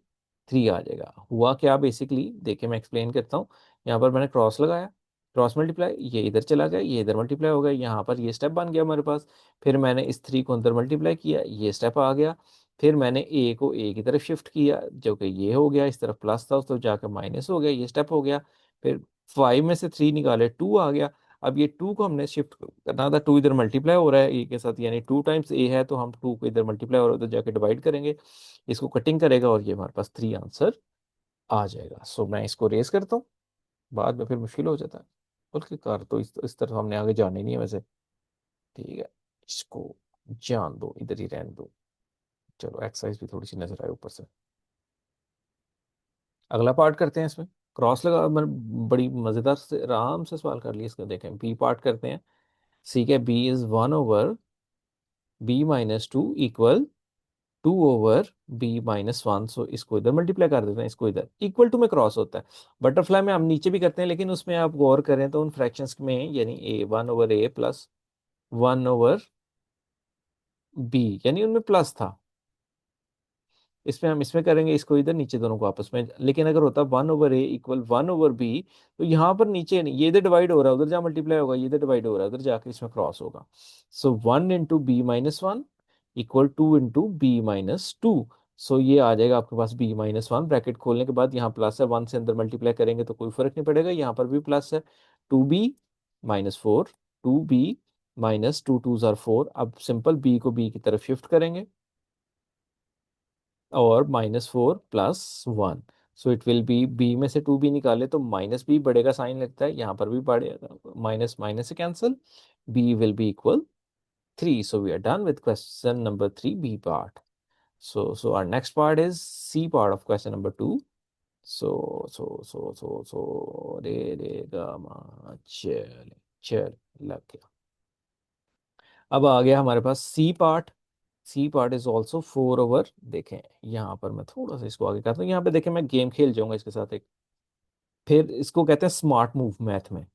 3 आ जाएगा। हुआ क्या बेसिकली, देखिए मैं एक्सप्लेन करता हूँ। यहाँ पर मैंने क्रॉस लगाया, क्रॉस मल्टीप्लाई, ये इधर चला गया, ये इधर मल्टीप्लाई हो गया, यहाँ पर ये स्टेप बन गया हमारे पास। फिर मैंने इस 3 को अंदर मल्टीप्लाई किया, ये स्टेप आ गया। फिर मैंने ए को ए की तरफ शिफ्ट किया, जो कि ये हो गया, इस तरफ प्लस था उस तरफ जाकर माइनस हो गया, ये स्टेप हो गया। फिर 5 में से 3 निकाले, 2 आ गया। अब ये 2 को हमने शिफ्ट करना था, 2 इधर मल्टीप्लाई हो रहा है ए के साथ, यानी 2 टाइम्स ए है, तो हम 2 को इधर मल्टीप्लाई हो रहा है उधर जाके डिवाइड करेंगे, इसको कटिंग करेगा और ये हमारे पास 3 आंसर आ जाएगा। सो मैं इसको रेस करता हूँ, बाद में फिर मुश्किल हो जाता है। बल्कि कर तो इस तरफ हमने आगे जाना ही नहीं है वैसे। ठीक है, इसको जान दो, इधर ही रहने दो। चलो एक्सरसाइज भी थोड़ी सी नजर आए ऊपर से। अगला पार्ट करते हैं इसमें। क्रॉस लगा, मैंने बड़ी मजेदार से आराम से सवाल कर लिया इसका। देखें बी पार्ट करते हैं। ठीक है, B is 1/b-2 equal 2/b-1। सो इसको इधर मल्टीप्लाई कर देते हैं, इसको इधर इक्वल टू में क्रॉस होता है। बटरफ्लाई में हम नीचे भी करते हैं, लेकिन उसमें आप गौर करें तो उन फ्रैक्शंस में, यानी ए 1/a प्लस 1/b, यानी उनमें प्लस था। इसमें हम इसमें करेंगे इसको इधर, नीचे दोनों को आपस में। लेकिन अगर होता 1/a इक्वल 1/b, तो यहाँ पर नीचे नहीं, ये इधर डिवाइड हो रहा है, उधर जहाँ मल्टीप्लाई होगा ये इधर डिवाइड हो रहा है, उधर जाके इसमें क्रॉस होगा। सो 1 × b-1 इक्वल 2 × b-2। सो ये आ जाएगा आपके पास b-1, ब्रैकेट खोलने के बाद यहाँ प्लस है, 1 से अंदर मल्टीप्लाई करेंगे तो कोई फर्क नहीं पड़ेगा, यहाँ पर भी प्लस है। 2b-4, 2b-2 2 4। अब सिंपल b को b की तरफ शिफ्ट करेंगे और -4 + 1। So it will be, b में से 2b निकाले तो -b बढ़ेगा, साइन लगता है, यहाँ पर भी बढ़ेगा, माइनस माइनस से cancel, b will be equal 3। So we are done with question number 3 b part. So our next part is c part of question number 2। रे रे गामा चल चल लग गया। अब आ गया हमारे पास C part. C part is also 4/, देखें यहाँ पर मैं थोड़ा सा इसको आगे करता हूँ, यहाँ पे देखें मैं गेम खेल जाऊंगा इसके साथ एक। फिर इसको कहते हैं स्मार्ट मूव मैथ में,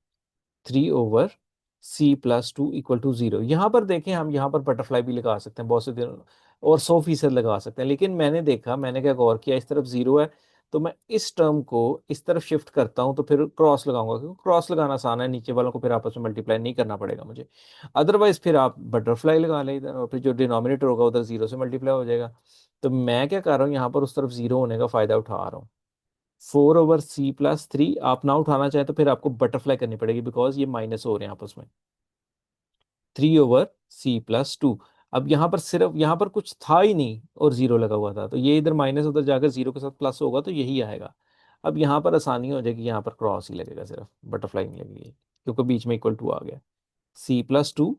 3/c+2 इक्वल टू 0। यहाँ पर देखें, हम यहाँ पर बटरफ्लाई भी लगा सकते हैं बहुत से दिन, और 100% लगा सकते हैं, लेकिन मैंने देखा, मैंने क्या गौर किया, इस तरफ 0 है, तो मैं इस टर्म को इस तरफ शिफ्ट करता हूँ, तो फिर क्रॉस लगाऊंगा, क्योंकि क्रॉस लगाना आसान है, नीचे वालों को फिर आपस में मल्टीप्लाई नहीं करना पड़ेगा मुझे। अदरवाइज फिर आप बटरफ्लाई लगा लें इधर, और फिर जो डिनोमिनेटर होगा उधर 0 से मल्टीप्लाई हो जाएगा। तो मैं क्या कर रहा हूँ, यहाँ पर उस तरफ 0 होने का फायदा उठा रहा हूँ। 4/c+3 आप ना उठाना चाहे तो फिर आपको बटरफ्लाई करनी पड़ेगी, बिकॉज ये माइनस हो रहे हैं आपस में। 3/c+2। अब यहाँ पर सिर्फ, यहाँ पर कुछ था ही नहीं और 0 लगा हुआ था, तो ये इधर माइनस उधर जाकर 0 के साथ प्लस होगा, तो यही आएगा। अब यहाँ पर आसानी हो जाएगी, यहाँ पर क्रॉस ही लगेगा, सिर्फ बटरफ्लाई नहीं लगेगी, क्योंकि बीच में इक्वल टू आ गया। c+2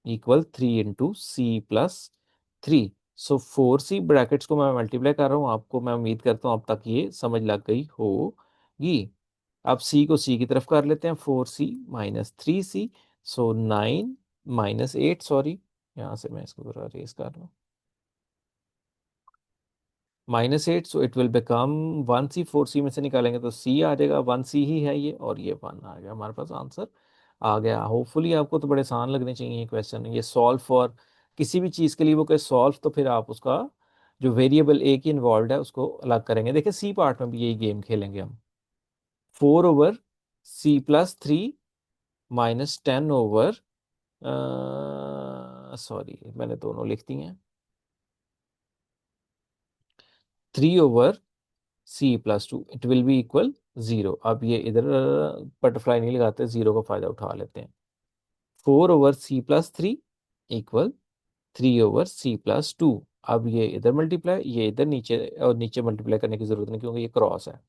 equal 3 × c+3। सो 4c ब्रैकेट्स को मैं मल्टीप्लाई कर रहा हूँ, आपको मैं उम्मीद करता हूँ अब तक ये समझ लग गई होगी। अब c को c की तरफ कर लेते हैं, 4c - 3c। सो 9 - 8, सॉरी, यहाँ से मैं इसको थोड़ा रेस कर लूँ, -8। सो it will become 1c। 4c में से निकालेंगे तो c आ जाएगा, 1c ही है ये, और ये 1 आ गया हमारे पास, आंसर आ गया। होपफुली आपको तो बड़े आसान लगने चाहिए ये क्वेश्चन। ये सॉल्व फॉर किसी भी चीज़ के लिए वो कहे सॉल्व, तो फिर आप उसका जो वेरिएबल ए की इन्वॉल्व है उसको अलग करेंगे। देखिए सी पार्ट में भी यही गेम खेलेंगे हम। 4/c+3 -10 सॉरी मैंने दोनों लिख दी हैं, 3/c+2 it will be equal 0। अब ये इधर बटरफ्लाई नहीं लगाते, 0 का फायदा उठा लेते हैं। 4/c+3 equal 3/c+2। अब ये इधर मल्टीप्लाई, ये इधर नीचे, और नीचे मल्टीप्लाई करने की जरूरत नहीं क्योंकि ये क्रॉस है।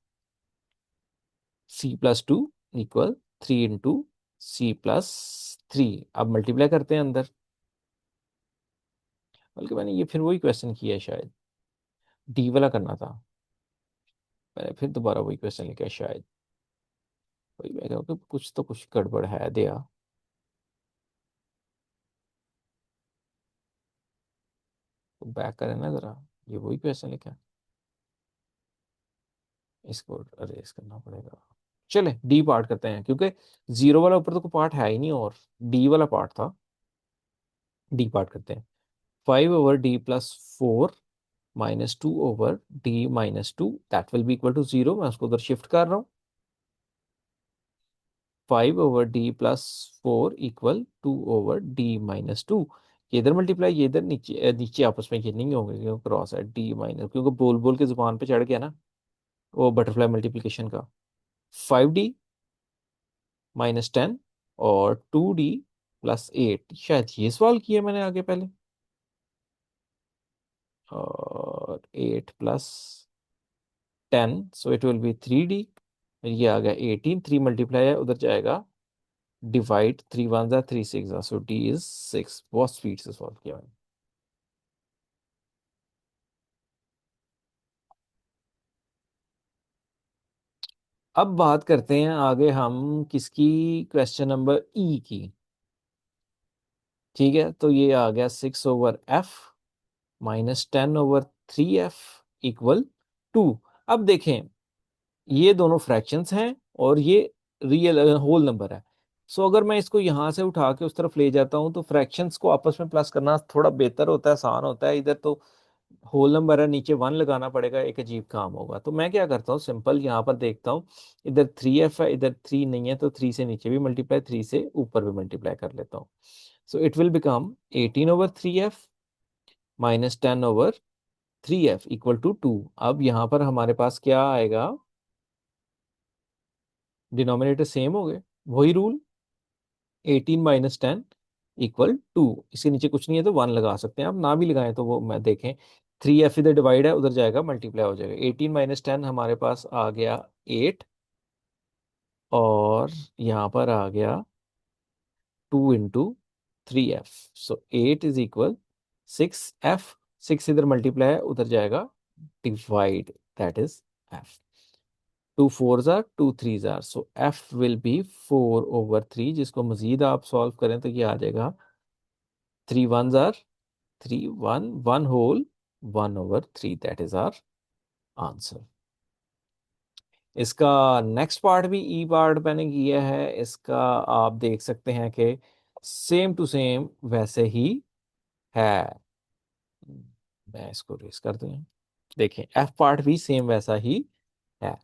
c+2 equal 3 × c+3। अब मल्टीप्लाई करते हैं अंदर, बल्कि मैंने ये फिर वही क्वेश्चन किया है शायद, डी वाला करना था, मैंने फिर दोबारा वही क्वेश्चन लिखा है शायद। वही मैं कहूँ कि कुछ तो कुछ गड़बड़ है दया। तो बैक करें ना जरा, ये वही क्वेश्चन लिखा है, इसको अरेज करना पड़ेगा। चले डी पार्ट करते हैं, क्योंकि 0 वाला ऊपर तो कोई पार्ट है ही नहीं, और डी वाला पार्ट था। डी पार्ट करते हैं। 5/d+4 -2/d-2 that will be equal to 0। मैं उसको उधर शिफ्ट कर रहा हूँ। 5/d+4 equal 2/d-2। ये इधर मल्टीप्लाई, ये इधर, नीचे नीचे आपस में ये नहीं होंगे क्योंकि क्रॉस है डी माइनस, क्योंकि बोल बोल के जुबान पे चढ़ गया ना वो बटरफ्लाई मल्टीप्लिकेशन का। 5d-10 और 2d+8, शायद ये सवाल किया मैंने आगे पहले। और 8+10, सो इट विल बी 3d। ये आ गया 18, 3 मल्टीप्लाई है उधर जाएगा डिवाइड, 3 1 जा 3 6 जा, सो डी इज 6। बहुत स्पीड से सॉल्व किया मैंने। अब बात करते हैं आगे हम किसकी, क्वेश्चन नंबर ई की। ठीक है, तो ये आ गया 6/f -10/3f इक्वल 2। अब देखें, ये दोनों फ्रैक्शंस हैं और ये रियल होल नंबर है। सो अगर मैं इसको यहां से उठा के उस तरफ ले जाता हूं तो फ्रैक्शंस को आपस में प्लस करना थोड़ा बेहतर होता है, आसान होता है। इधर तो होल नंबर है, नीचे 1 लगाना पड़ेगा, एक अजीब काम होगा। तो मैं क्या करता हूँ, सिंपल यहाँ पर देखता हूँ, इधर 3f है, इधर 3 नहीं है, तो 3 से नीचे भी मल्टीप्लाई, 3 से ऊपर भी मल्टीप्लाई कर लेता हूँ। So it will become 18/3f -10/3f equal to 2। अब यहाँ पर हमारे पास क्या आएगा, डिनोमिनेटर सेम हो गए, वही रूल, 18 - 10 इक्वल 2। इसके नीचे कुछ नहीं है तो 1 लगा सकते हैं, आप ना भी लगाएं तो वो मैं देखें। 3f इधर डिवाइड है, उधर जाएगा मल्टीप्लाई हो जाएगा। 18 - 10 हमारे पास आ गया 8, और यहाँ पर आ गया 2 × 3f, so 8 is equal 6f। 6 इधर मल्टीप्लाई है, उधर जाएगा divide, that is f। 2 4s are 2 3s are, so f will be 4/3। जिसको मजीद आप सॉल्व करें तो ये आ जाएगा 3 1s are 3 1 1 whole 1/3, that is our answer. इसका नेक्स्ट पार्ट भी ई पार्ट मैंने किया है, इसका आप देख सकते हैं कि सेम टू सेम वैसे ही है। मैं इसको रेस कर दूं, देखें एफ पार्ट भी सेम वैसा ही है।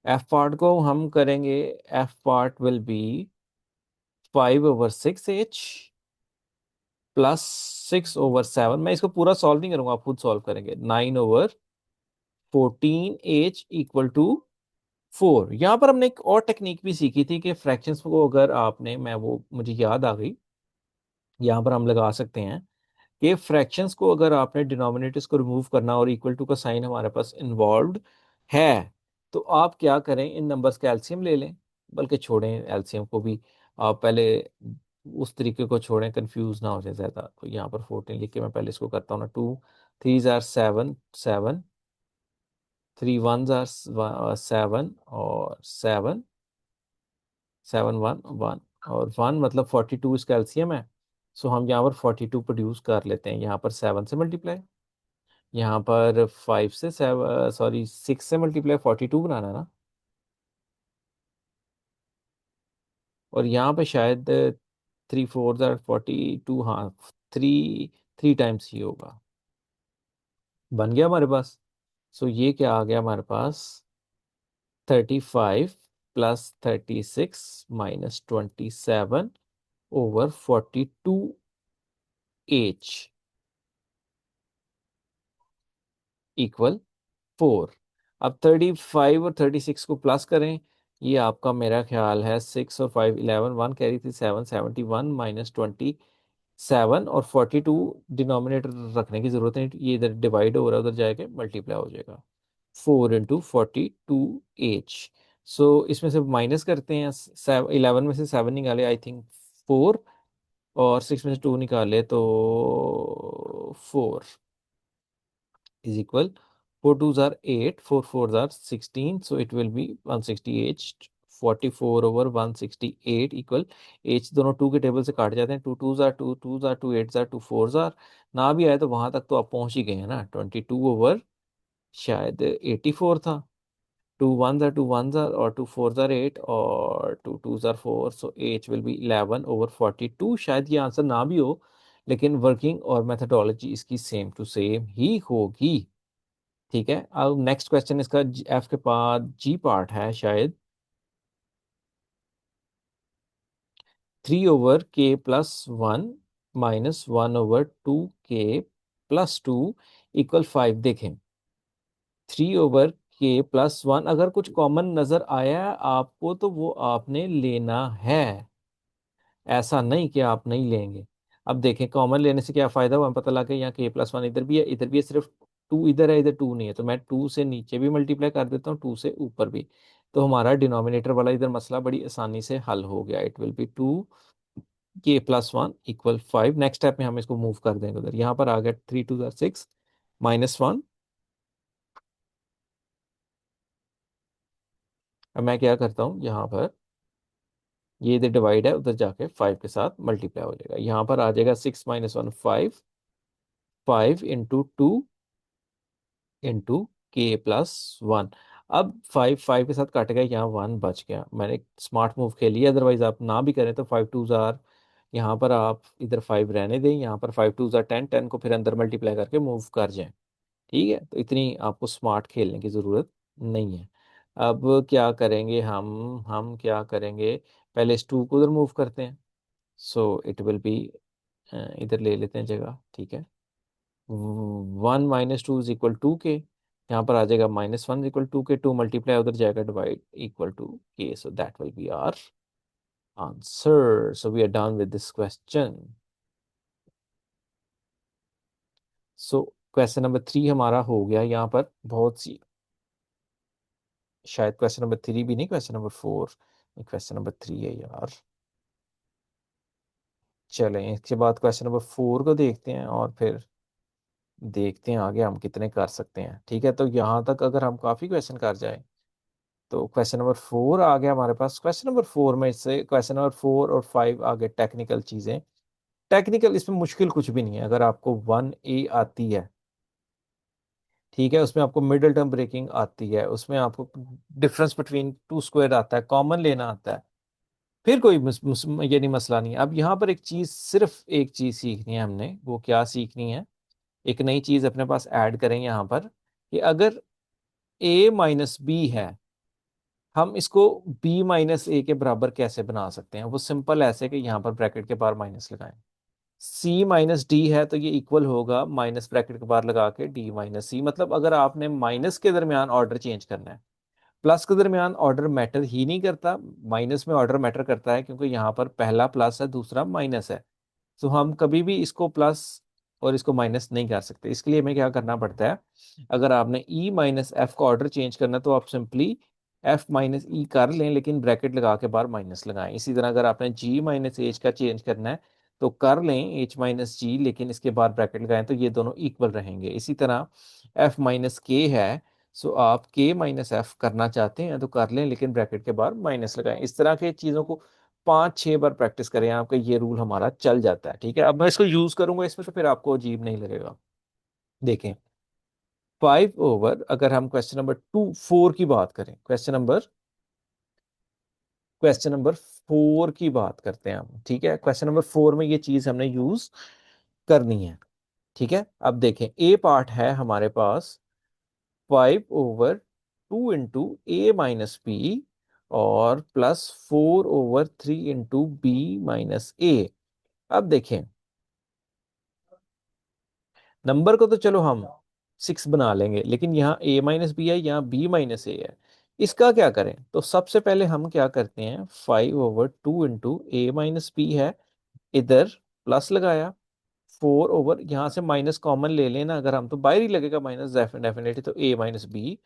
एफ पार्ट को हम करेंगे, F part will be 5/6h +6/7। मैं इसको पूरा सॉल्व नहीं करूंगा, आप खुद सॉल्व करेंगे। 9/14h equal to 4। यहाँ पर हमने एक और टेक्निक भी सीखी थी कि फ्रैक्शंस को अगर आपने, मैं वो मुझे याद आ गई, यहाँ पर हम लगा सकते हैं कि फ्रैक्शंस को अगर आपने डिनोमिनेटर्स को रिमूव करना और इक्वल टू का साइन हमारे पास इन्वॉल्व्ड है, तो आप क्या करें, इन नंबर्स का एलसीएम ले लें। बल्कि छोड़ें एलसीएम को भी, आप पहले उस तरीके को छोड़ें, कंफ्यूज ना हो जाए ज़्यादा। तो यहाँ पर 14 लिख के मैं पहले इसको करता हूँ ना। 2 3s are 7 7, 3 1s are 7, और 7 7 1 1, और 1 मतलब 42 इसका एलसीएम है। सो हम यहाँ पर 42 प्रोड्यूस कर लेते हैं। यहाँ पर 7 से मल्टीप्लाई, यहाँ पर 5 से 7, सॉरी 6 से मल्टीप्लाई, 42 बनाना है ना। और यहाँ पे शायद 3 4 42, हाँ, 3 3 टाइम्स ही होगा। बन गया हमारे पास। सो ये क्या आ गया हमारे पास, 35 +36 - 27/42h इक्वल 4। अब 35 और 36 को प्लस करें, ये आपका मेरा ख्याल है 6 और 5 11, 1 कैरी थी 7, 71 -27, और 42 डिनोमिनेटर रखने की जरूरत नहीं, ये इधर डिवाइड हो रहा है, उधर जाएगा मल्टीप्लाई हो जाएगा। 4 × 42h। सो इसमें से माइनस करते हैं, 11 में से 7 निकाले, आई थिंक 4, और 6 में से 2 निकाले तो 4 is equal, 4 2s are 8, 4 4s are 16, so it will be 168, 44/168 equal, h दोनों 2 के टेबल से काट जाते हैं, 2 2s are 2, 2s are 2, 8s are 2, 4s are, ना भी आए तो वहां तक तो आप पहुंच ही गए हैं ना। 22 शायद 84 था। 2 1s are 2 1s are, और 2 4s are 8, और 2 2s are 4, so h will be 11/42। शायद ये आंसर ना भी हो, लेकिन वर्किंग और मेथडोलॉजी इसकी सेम टू सेम ही होगी। ठीक है, अब नेक्स्ट क्वेश्चन इसका एफ के बाद जी पार्ट है शायद। 3/k+1 -1/2k+2 = 5। देखें, 3/k+1 अगर कुछ कॉमन नजर आया है आपको तो वो आपने लेना है, ऐसा नहीं कि आप नहीं लेंगे। अब देखें कॉमन लेने से क्या फायदा हुआ, हमें पता लगा कि यहाँ k+1 इधर भी है, इधर भी है, सिर्फ 2 इधर है, इधर 2 नहीं है, तो मैं 2 से नीचे भी मल्टीप्लाई कर देता हूँ, 2 से ऊपर भी। तो हमारा डिनोमिनेटर वाला इधर मसला बड़ी आसानी से हल हो गया। It will B 2k+1 = 5। Next step में हम इसको मूव कर देंगे उधर, यहाँ पर आ गया 3 × 2 = 6 -1। अब मैं क्या करता हूँ, यहाँ पर ये इधर डिवाइड है, उधर जाके 5 के साथ मल्टीप्लाई हो जाएगा, यहाँ पर आ जाएगा 6 - 1 5, 5 × 2 × k+1। अब 5 के साथ कट गया, यहाँ 1 बच गया। मैंने एक स्मार्ट मूव खेली, अदरवाइज आप ना भी करें तो 5 × 2 = यहाँ पर आप इधर 5 रहने दें, यहाँ पर 5 × 2 = 10, 10 को फिर अंदर मल्टीप्लाई करके मूव कर जाएं। ठीक है, तो इतनी आपको स्मार्ट खेलने की ज़रूरत नहीं है। अब क्या करेंगे हम क्या करेंगे, पहले इस 2 को उधर मूव करते हैं। सो इट विल बी, इधर ले लेते हैं जगह। ठीक है, 1 - 2 = 2k, यहाँ पर आ जाएगा -1 = 2k, 2 मल्टीप्लाई उधर जाएगा, divide =k, so that will be our answer. So we are done with this question. So question number 3 हमारा हो गया। यहाँ पर बहुत सी, शायद क्वेश्चन नंबर 3 भी नहीं, क्वेश्चन नंबर 4, क्वेश्चन नंबर 3 है यार। चलें इसके बाद क्वेश्चन नंबर 4 को देखते हैं और फिर देखते हैं आगे हम कितने कर सकते हैं। ठीक है, तो यहाँ तक अगर हम काफ़ी क्वेश्चन कर जाए तो क्वेश्चन नंबर 4 आ गया हमारे पास। क्वेश्चन नंबर 4 में से क्वेश्चन नंबर 4 और 5 आ गए टेक्निकल चीज़ें। टेक्निकल इसमें मुश्किल कुछ भी नहीं है, अगर आपको 1A आती है, ठीक है, उसमें आपको मिडिल टर्म ब्रेकिंग आती है, उसमें आपको डिफरेंस बिटवीन टू स्क्वायर आता है, कॉमन लेना आता है, फिर कोई ये नहीं मसला नहीं है। अब यहाँ पर एक चीज़, सिर्फ एक चीज़ सीखनी है हमने, वो क्या सीखनी है, एक नई चीज़ अपने पास ऐड करें यहाँ पर, कि अगर A - B है, हम इसको B - A के बराबर कैसे बना सकते हैं। वो सिंपल ऐसे कि यहाँ पर ब्रैकेट के बाहर माइनस लगाएं। C - D है तो ये इक्वल होगा माइनस ब्रैकेट के बाहर लगा के D - C। मतलब अगर आपने माइनस के दरमियान ऑर्डर चेंज करना है, प्लस के दरमियान ऑर्डर मैटर ही नहीं करता, माइनस में ऑर्डर मैटर करता है, क्योंकि यहाँ पर पहला प्लस है, दूसरा माइनस है। तो हम कभी भी इसको प्लस और इसको माइनस नहीं कर सकते। इसके लिए हमें क्या करना पड़ता है, अगर आपने E - F का ऑर्डर चेंज करना है तो आप सिंपली F - E कर लें, लेकिन ब्रैकेट लगा के बाहर माइनस लगाएं। इसी तरह अगर आपने G - H का चेंज करना है तो कर लें H - G, लेकिन इसके बाद ब्रैकेट लगाएं, तो ये दोनों इक्वल रहेंगे। इसी तरह F - K है, सो आप K - F करना चाहते हैं तो कर लें, लेकिन ब्रैकेट के बाहर माइनस लगाएं। इस तरह के चीज़ों को 5-6 बार प्रैक्टिस करें, आपका ये रूल हमारा चल जाता है। ठीक है, अब मैं इसको यूज करूंगा इसमें, तो फिर आपको अजीब नहीं लगेगा। देखें, 5 अगर हम क्वेश्चन नंबर 4 की बात करें, क्वेश्चन नंबर 4 की बात करते हैं हम। ठीक है, क्वेश्चन नंबर 4 में ये चीज हमने यूज करनी है। ठीक है, अब देखें, ए पार्ट है हमारे पास 5/2 × A - B और +4/3 × B - A। अब देखें, नंबर को तो चलो हम 6 बना लेंगे, लेकिन यहाँ A - B है, यहाँ B - A है। इसका क्या करें, तो सबसे पहले हम क्या करते हैं, 5/2 × A - B है, इधर प्लस लगाया, 4 यहाँ से माइनस कॉमन ले लेना अगर हम, तो बाहर ही लगेगा माइनस, डेफिनेटली, तो A - B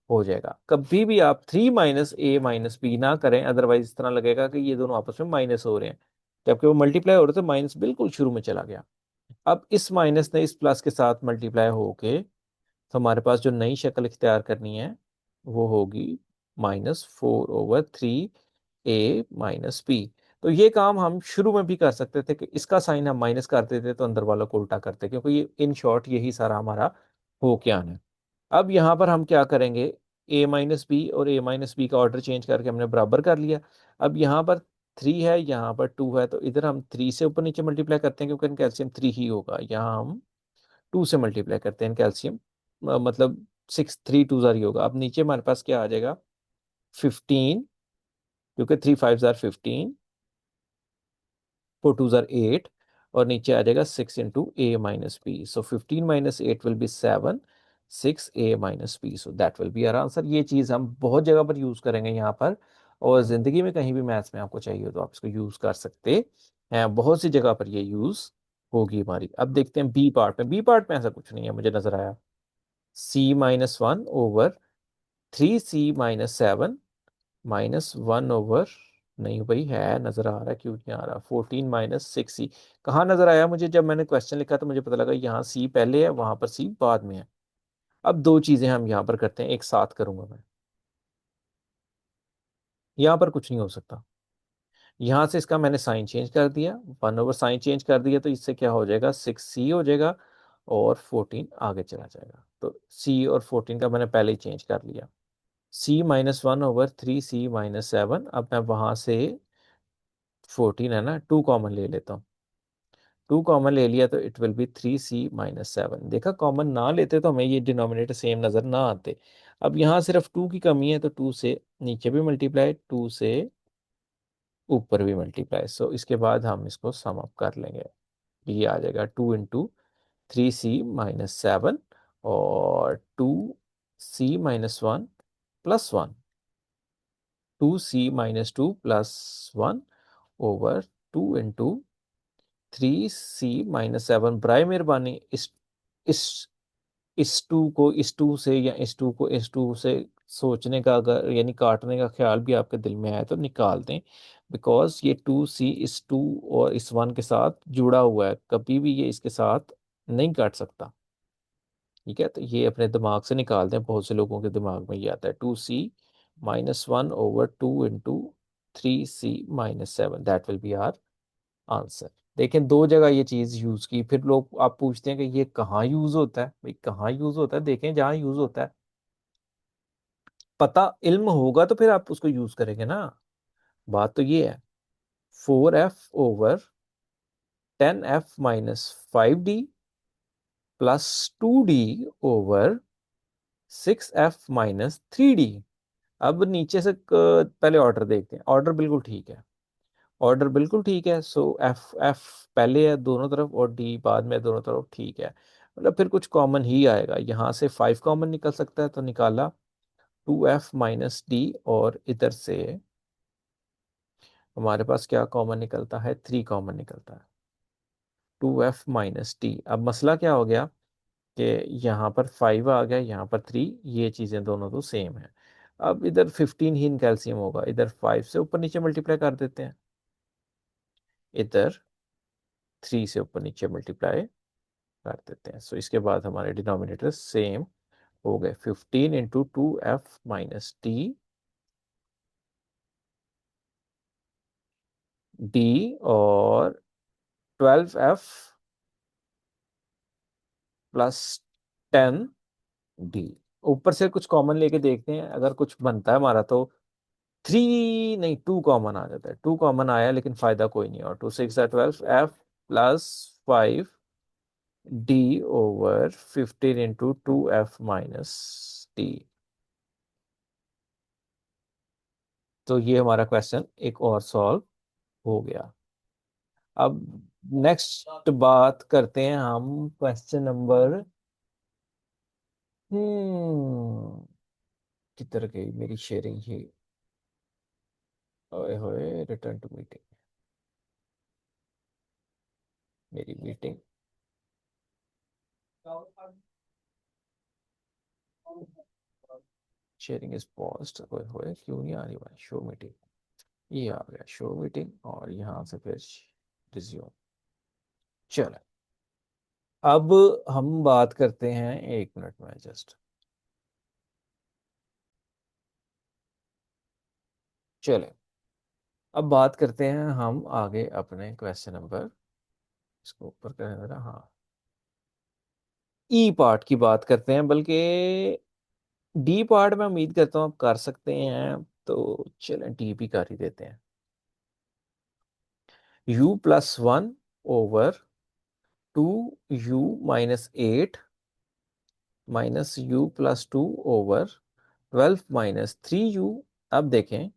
हो जाएगा। कभी भी आप 3 - A - B ना करें, अदरवाइज इस तरह लगेगा कि ये दोनों आपस में माइनस हो रहे हैं, जबकि वो मल्टीप्लाई हो रहे थे, माइनस बिल्कुल शुरू में चला गया। अब इस माइनस ने इस प्लस के साथ मल्टीप्लाई होके, तो हमारे पास जो नई शक्ल इख्तियार करनी है वो होगी -4/3 A - B। तो ये काम हम शुरू में भी कर सकते थे कि इसका साइन हम माइनस कर देते तो अंदर वालों को उल्टा करते, क्योंकि ये इन शॉर्ट यही सारा हमारा हो क्या है। अब यहाँ पर हम क्या करेंगे, A - B और A - B का ऑर्डर चेंज करके हमने बराबर कर लिया। अब यहाँ पर 3 है, यहाँ पर 2 है, तो इधर हम 3 से ऊपर नीचे मल्टीप्लाई करते हैं क्योंकि कैल्शियम 3 ही होगा। यहाँ हम 2 से मल्टीप्लाई करते हैं कैल्शियम, मतलब 6, 3 2 जार ही होगा। अब नीचे हमारे पास क्या आ जाएगा, 15, क्योंकि 3 5 जार 15, 4 2 जार 8, और नीचे आ जाएगा 6 into a minus b. So 15 minus 8 will be 7, 6 a minus b, so that will be our answer. ये चीज हम बहुत जगह पर यूज करेंगे यहाँ पर, और जिंदगी में कहीं भी मैथ्स में आपको चाहिए तो आप इसको यूज कर सकते हैं, बहुत सी जगह पर ये यूज होगी हमारी। अब देखते हैं बी पार्ट में। बी पार्ट में ऐसा कुछ नहीं है मुझे नजर आया। c-1/3c-7 -1/, नहीं भाई है, नजर आ रहा है, क्यों नहीं आ रहा। 14 - 6c कहाँ नजर आया मुझे? जब मैंने क्वेश्चन लिखा तो मुझे पता लगा यहाँ c पहले है, वहां पर c बाद में है। अब दो चीजें हम यहाँ पर करते हैं, एक साथ करूंगा मैं। यहाँ पर कुछ नहीं हो सकता, यहाँ से इसका मैंने साइन चेंज कर दिया, 1/साइन चेंज कर दिया, तो इससे क्या हो जाएगा, 6c हो जाएगा, और 14 आगे चला जाएगा। तो c और 14 का मैंने पहले ही चेंज कर लिया। c-1/3c-7, अब मैं वहां से 14 है ना, 2 कॉमन ले लेता हूँ। 2 कॉमन ले लिया तो इट विल बी 3c-7। देखा, कॉमन ना लेते तो हमें ये डिनोमिनेटर सेम नजर ना आते। अब यहाँ सिर्फ 2 की कमी है, तो 2 से नीचे भी मल्टीप्लाई, 2 से ऊपर भी मल्टीप्लाई। सो इसके बाद हम इसको सम अप कर लेंगे। ये आ जाएगा 2 इंटू 3c-7, और 2c-1 + 1, 2c-2 + 1 over 2 into 3c-7। बराए मेहरबानी इस इस टू को इस टू से, या इस टू को इस टू से सोचने का, अगर यानी काटने का ख्याल भी आपके दिल में आए तो निकाल दें, बिकॉज ये 2c इस 2 और इस 1 के साथ जुड़ा हुआ है, कभी भी ये इसके साथ नहीं काट सकता। ठीक है, तो ये अपने दिमाग से निकाल दें, बहुत से लोगों के दिमाग में ये आता है। 2c-1 over 2 into 3c-7, that will be our answer. देखें, दो जगह ये चीज यूज की, फिर लोग आप पूछते हैं कि ये कहाँ यूज होता है। भाई कहाँ यूज होता है, देखें जहां यूज होता है, पता इल्म होगा तो फिर आप उसको यूज करेंगे ना। बात तो ये है। 4f/10f-5d +2d over 6f-3d। अब नीचे से पहले ऑर्डर देखते हैं। ऑर्डर बिल्कुल ठीक है, ऑर्डर बिल्कुल ठीक है। सो एफ एफ पहले है दोनों तरफ, और डी बाद में है दोनों तरफ, ठीक है। मतलब फिर कुछ कॉमन ही आएगा, यहाँ से 5 कॉमन निकल सकता है, तो निकाला 2f-d, और इधर से हमारे पास क्या कॉमन निकलता है, 3 कॉमन निकलता है। 2f-d। अब मसला क्या हो गया कि यहाँ पर 5 आ गया, यहाँ पर 3, ये चीज़ें दोनों तो सेम है। अब इधर 15 ही इन कैल्शियम होगा, इधर 5 से ऊपर नीचे मल्टीप्लाई कर देते हैं, इधर 3 से ऊपर नीचे मल्टीप्लाई कर देते हैं। सो इसके बाद हमारे डिनोमिनेटर सेम हो गए। 15 × 2f-d, और 12f + 10d। ऊपर से कुछ कॉमन लेके देखते हैं, अगर कुछ बनता है हमारा तो 3 नहीं, 2 कॉमन आ जाता है। 2 कॉमन आया लेकिन फायदा कोई नहीं, और 2 6 12f + 5d ओवर 15 × 2f-d। तो ये हमारा क्वेश्चन एक और सॉल्व हो गया। अब नेक्स्ट बात करते हैं हम, क्वेश्चन नंबर, किधर गई मेरी शेयरिंग ही, ओए होए, रिटर्न टू मीटिंग, मेरी मीटिंग, शेयरिंग इज पॉज्ड। ओए होए, क्यों नहीं आ रही भाई शो मीटिंग? ये आ गया शो मीटिंग, और यहाँ से फिर रिज्यूम। चलो, अब हम बात करते हैं, 1 मिनट में जस्ट, चले, अब बात करते हैं हम आगे अपने क्वेश्चन नंबर, इसको ऊपर करें जरा, हाँ, ई पार्ट की बात करते हैं, बल्कि डी पार्ट में उम्मीद करता हूँ आप कर सकते हैं, तो चलें डी भी कर ही देते हैं। u+1 over 2u-8 -u+2 over 12 -3u। अब देखें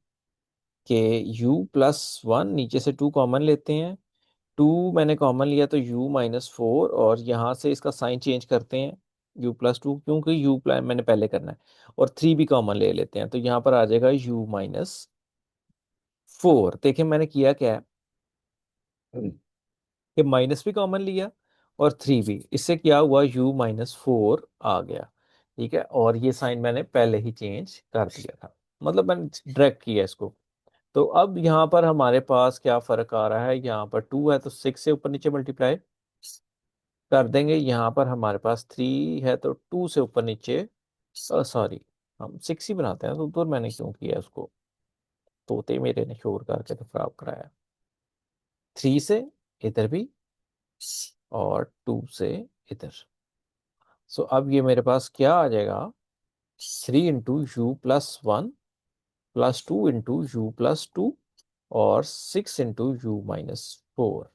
कि u+1 नीचे से 2 कॉमन लेते हैं, 2 मैंने कॉमन लिया तो u-4, और यहाँ से इसका साइन चेंज करते हैं u+2, क्योंकि मैंने पहले करना है, और 3 भी कॉमन ले लेते हैं, तो यहाँ पर आ जाएगा u-4। देखिए मैंने किया क्या है कि माइनस भी कॉमन लिया और 3 भी, इससे क्या हुआ u-4 आ गया। ठीक है, और ये साइन मैंने पहले ही चेंज कर दिया था, मतलब मैंने डायरेक्ट किया इसको। तो अब यहाँ पर हमारे पास क्या फर्क आ रहा है, यहाँ पर 2 है तो 6 से ऊपर नीचे मल्टीप्लाई कर देंगे, यहाँ पर हमारे पास 3 है तो 2 से ऊपर नीचे, सॉरी हम 6 ही बनाते हैं, तो ऊपर मैंने क्यों किया उसको, तोते मेरे ने शोर करके तो खराब कराया। 3 से इधर भी और 2 से इधर। सो अब ये मेरे पास क्या आ जाएगा, 3 × u+1 +2 × u+2 और 6 × u-4।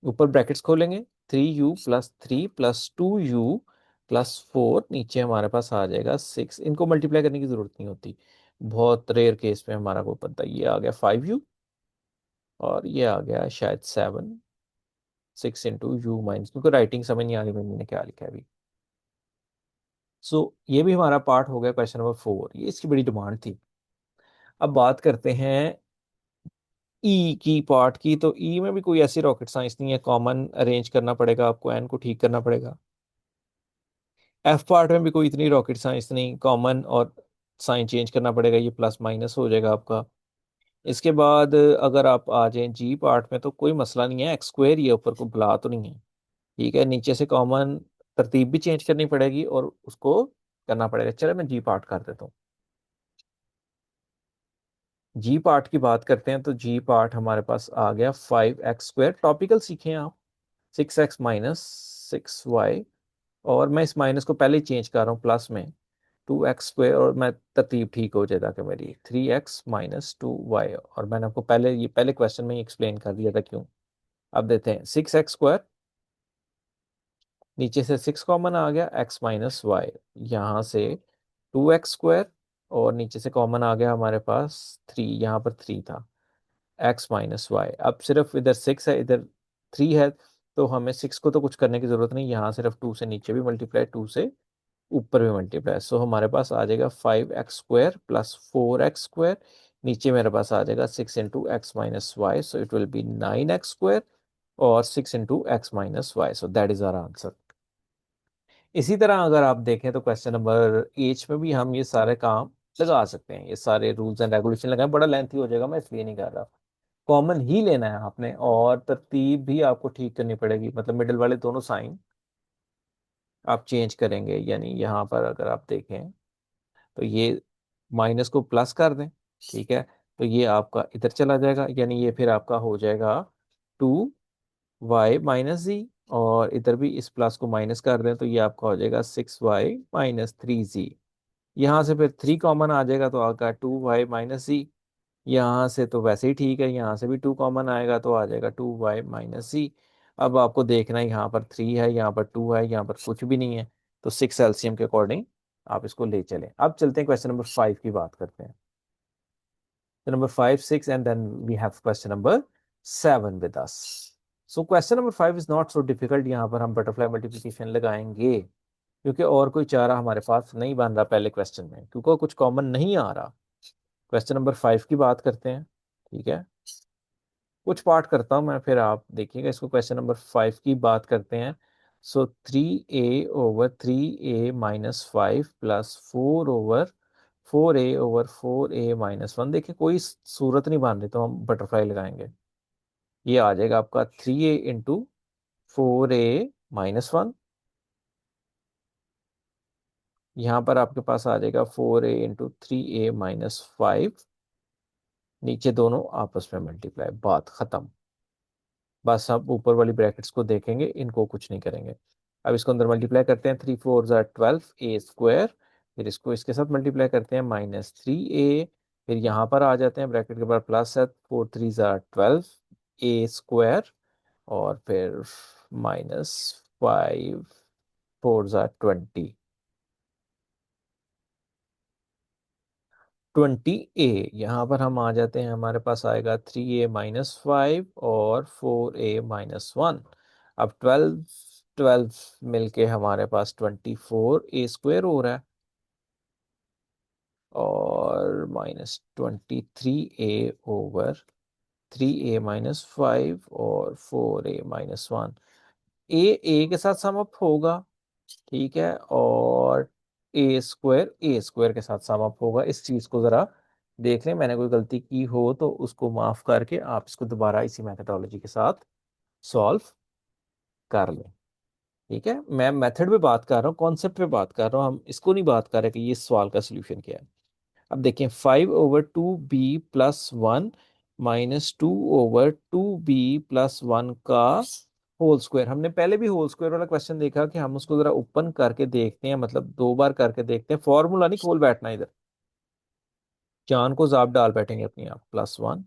ऊपर ब्रैकेट्स खोलेंगे, 3u+3 + 2u+4, नीचे हमारे पास आ जाएगा 6। इनको मल्टीप्लाई करने की जरूरत नहीं होती, बहुत रेयर केस में हमारा को पता, ये आ गया 5u और ये आ गया शायद 7, 6 × u-, क्योंकि राइटिंग समझ नहीं आ रही मैंने क्या लिखा है अभी। सो ये भी हमारा पार्ट हो गया क्वेश्चन नंबर 4, ये इसकी बड़ी डिमांड थी। अब बात करते हैं ई की पार्ट की। तो ई में भी कोई ऐसी रॉकेट साइंस नहीं है, कॉमन अरेंज करना पड़ेगा आपको, एन को ठीक करना पड़ेगा। एफ पार्ट में भी कोई इतनी रॉकेट साइंस नहीं, कॉमन और साइन चेंज करना पड़ेगा, ये प्लस माइनस हो जाएगा आपका। इसके बाद अगर आप आ जाएं जी पार्ट में तो कोई मसला नहीं है, x² ये ऊपर को बुला तो नहीं है। ठीक है, नीचे से कॉमन तरतीब भी चेंज करनी पड़ेगी और उसको करना पड़ेगा। चलो मैं जी पार्ट कर देता हूँ। जी पार्ट की बात करते हैं तो जी पार्ट हमारे पास आ गया 5x², टॉपिकल सीखे आप, 6x - 6y, और मैं इस माइनस को पहले ही चेंज कर रहा हूँ प्लस में 2x², और मैं तरतीब ठीक हो जाए ताकि मेरी 3x - 2y, और मैंने आपको पहले ये पहले क्वेश्चन में ही एक्सप्लेन कर दिया था क्यों। अब देते हैं 6x², नीचे से 6 कॉमन आ गया, x - y, यहाँ से 2x², और नीचे से कॉमन आ गया हमारे पास 3, यहाँ पर 3 था, x - y। अब सिर्फ इधर 6 है इधर 3 है, तो हमें 6 को तो कुछ करने की जरूरत नहीं, यहाँ सिर्फ 2 से नीचे भी मल्टीप्लाई, 2 से ऊपर भी मल्टीप्लाई। सो हमारे पास आ जाएगा 5x² + 4x², नीचे मेरे पास आ जाएगा 6 × x - y, so it will be 9x² और 6 × x - y, so that is our answer. इसी तरह अगर आप देखें तो क्वेश्चन नंबर एच में भी हम ये सारे काम लगा सकते हैं, ये सारे रूल्स एंड रेगुलेशन लगाएं, बड़ा लेंथी हो जाएगा, मैं इसलिए नहीं कर रहा। कॉमन ही लेना है आपने, और तरतीब भी आपको ठीक करनी पड़ेगी, मतलब मिडिल वाले दोनों साइन आप चेंज करेंगे। यानी यहाँ पर अगर आप देखें तो ये माइनस को प्लस कर दें, ठीक है, तो ये आपका इधर चला जाएगा, यानी ये फिर आपका हो जाएगा 2y - z, और इधर भी इस प्लस को माइनस कर दें तो ये आपका हो जाएगा 6y - 3z। यहाँ से फिर 3 कॉमन आ जाएगा तो आपका 2y - z, यहाँ से तो वैसे ही ठीक है, यहाँ से भी 2 कॉमन आएगा तो आ जाएगा 2y - z। अब आपको देखना है यहाँ पर 3 है, यहाँ पर 2 है, यहाँ पर कुछ भी नहीं है, तो 6 एलसीएम के अकॉर्डिंग आप इसको ले चलें। अब चलते हैं क्वेश्चन नंबर 5 की बात करते हैं। तो number 5, 6 and then we have question number 7 with us. So question number 5 is not so difficult. यहाँ पर हम बटरफ्लाई मल्टीप्लिकेशन लगाएंगे क्योंकि और कोई चारा हमारे पास नहीं बन रहा पहले क्वेश्चन में, क्योंकि कुछ कॉमन नहीं आ रहा। क्वेश्चन नंबर 5 की बात करते हैं, ठीक है, कुछ पार्ट करता हूं मैं फिर आप देखिएगा इसको। क्वेश्चन नंबर 5 की बात करते हैं। सो 3a/3a - 5 +4/4a/4a - 1। देखिए कोई सूरत नहीं बन रही तो हम बटरफ्लाई लगाएंगे, ये आ जाएगा आपका 3a × 4a - 1। यहाँ पर आपके पास आ जाएगा 4a × 3a - 5, नीचे दोनों आपस में मल्टीप्लाई, बात खत्म। बस आप ऊपर वाली ब्रैकेट्स को देखेंगे, इनको कुछ नहीं करेंगे। अब इसको अंदर मल्टीप्लाई करते हैं, 3 × 4 = 12 a², फिर इसको इसके साथ मल्टीप्लाई करते हैं -3a, फिर यहाँ पर आ जाते हैं, ब्रैकेट के बाद प्लस है, 4 × 3 = 12, A² और फिर -5 4 ज़ा 20, 20A। यहाँ पर हम आ जाते हैं, हमारे पास आएगा 3A-5 और 4A-1। अब 12 12 मिलके हमारे पास 24A² हो रहा है, और -23A/3A-5 और 4A-1। ए के साथ सम अप होगा, ठीक है, और A² के साथ सम अप होगा। इस चीज को जरा देख लें, मैंने कोई गलती की हो तो उसको माफ करके आप इसको दोबारा इसी मेथडोलॉजी के साथ सॉल्व कर लें। ठीक है, मैं मेथड पे बात कर रहा हूँ, कॉन्सेप्ट पे बात कर रहा हूँ, हम इसको नहीं बात कर रहे कि ये सवाल का सोल्यूशन क्या है। अब देखें, 5/2b+1 -2/2b+1 का होल स्क्वायर। हमने पहले भी होल स्क्वायर वाला क्वेश्चन देखा कि हम उसको जरा ओपन करके देखते हैं, मतलब 2 बार करके देखते हैं, फॉर्मूला नहीं खोल बैठना इधर, जान को जाप डाल बैठेंगे अपनी आप। +1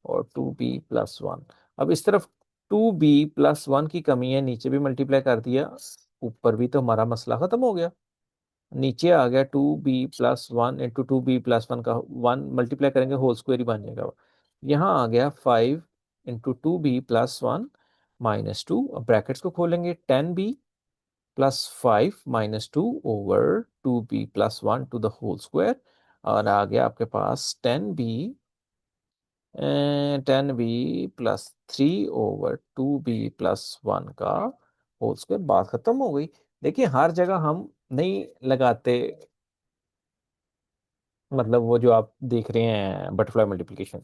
और 2b+1। अब इस तरफ 2b+1 की कमी है, नीचे भी मल्टीप्लाई कर दिया, ऊपर भी, तो हमारा मसला खत्म हो गया। नीचे आ गया 2b+1 × 2b+1 का 1 मल्टीप्लाई करेंगे, होल स्क्वायर ही बन जाएगा। यहाँ आ गया 5 × 2b+1 -2, अब ब्रैकेट्स को खोलेंगे, 10b+5 -2/2b+1 to the whole square, और आ गया आपके पास 10b+3/2b+1 का होल स्क्वायर। बात खत्म हो गई। देखिए, हर जगह हम नहीं लगाते, मतलब वो जो आप देख रहे हैं बटरफ्लाई मल्टीप्लिकेशन,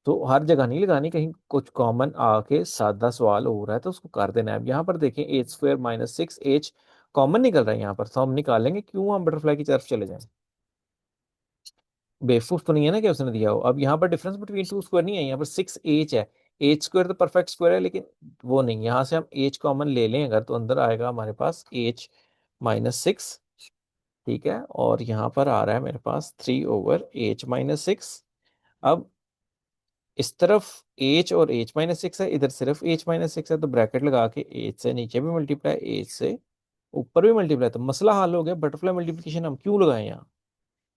तो हर जगह नहीं लगानी, कहीं कुछ कॉमन आके सादा सवाल हो रहा है तो उसको कर देना है। अब यहाँ पर देखें, H² - 6H कॉमन निकल रहा है यहाँ पर, तो हम निकालेंगे, क्यों हम बटरफ्लाई की तरफ चले जाएं। बेवकूफ तो नहीं है ना कि उसने दिया हो। अब यहाँ पर डिफरेंस बिटवीन टू स्क्वायर नहीं है, यहाँ पर 6H है। H² तो परफेक्ट स्क्वायर है, लेकिन वो नहीं, यहाँ से हम H कॉमन ले लें अगर, तो अंदर आएगा हमारे पास H-6, ठीक है, और यहाँ पर आ रहा है मेरे पास 3/H-6। अब इस तरफ H और H-6 है, इधर सिर्फ H-6 है, तो ब्रैकेट लगा के H से नीचे भी मल्टीप्लाई, H से ऊपर भी मल्टीप्लाई, तो मसला हल हो गया। बटरफ्लाई मल्टीप्लिकेशन हम क्यों लगाएं यहाँ,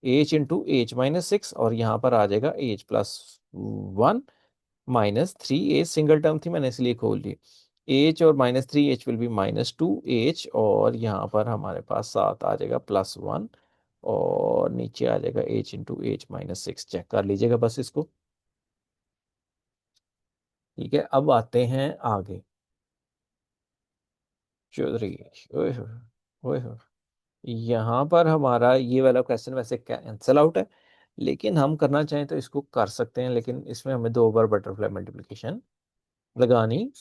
H × H-6, और यहाँ पर आ जाएगा H+1 -3H, सिंगल टर्म थी मैंने इसलिए खोल ली। H और -3H विल बी -2H, और यहाँ पर हमारे पास साथ आ जाएगा +1, और नीचे आ जाएगा H × H-6। चेक कर लीजिएगा बस इसको। ठीक है, अब आते हैं आगे। चौधरी, ओए होए, ओए होए। यहाँ पर हमारा ये वाला क्वेश्चन वैसे कैंसल आउट है, लेकिन हम करना चाहें तो इसको कर सकते हैं, लेकिन इसमें हमें 2 बार बटरफ्लाई मल्टीप्लिकेशन लगानी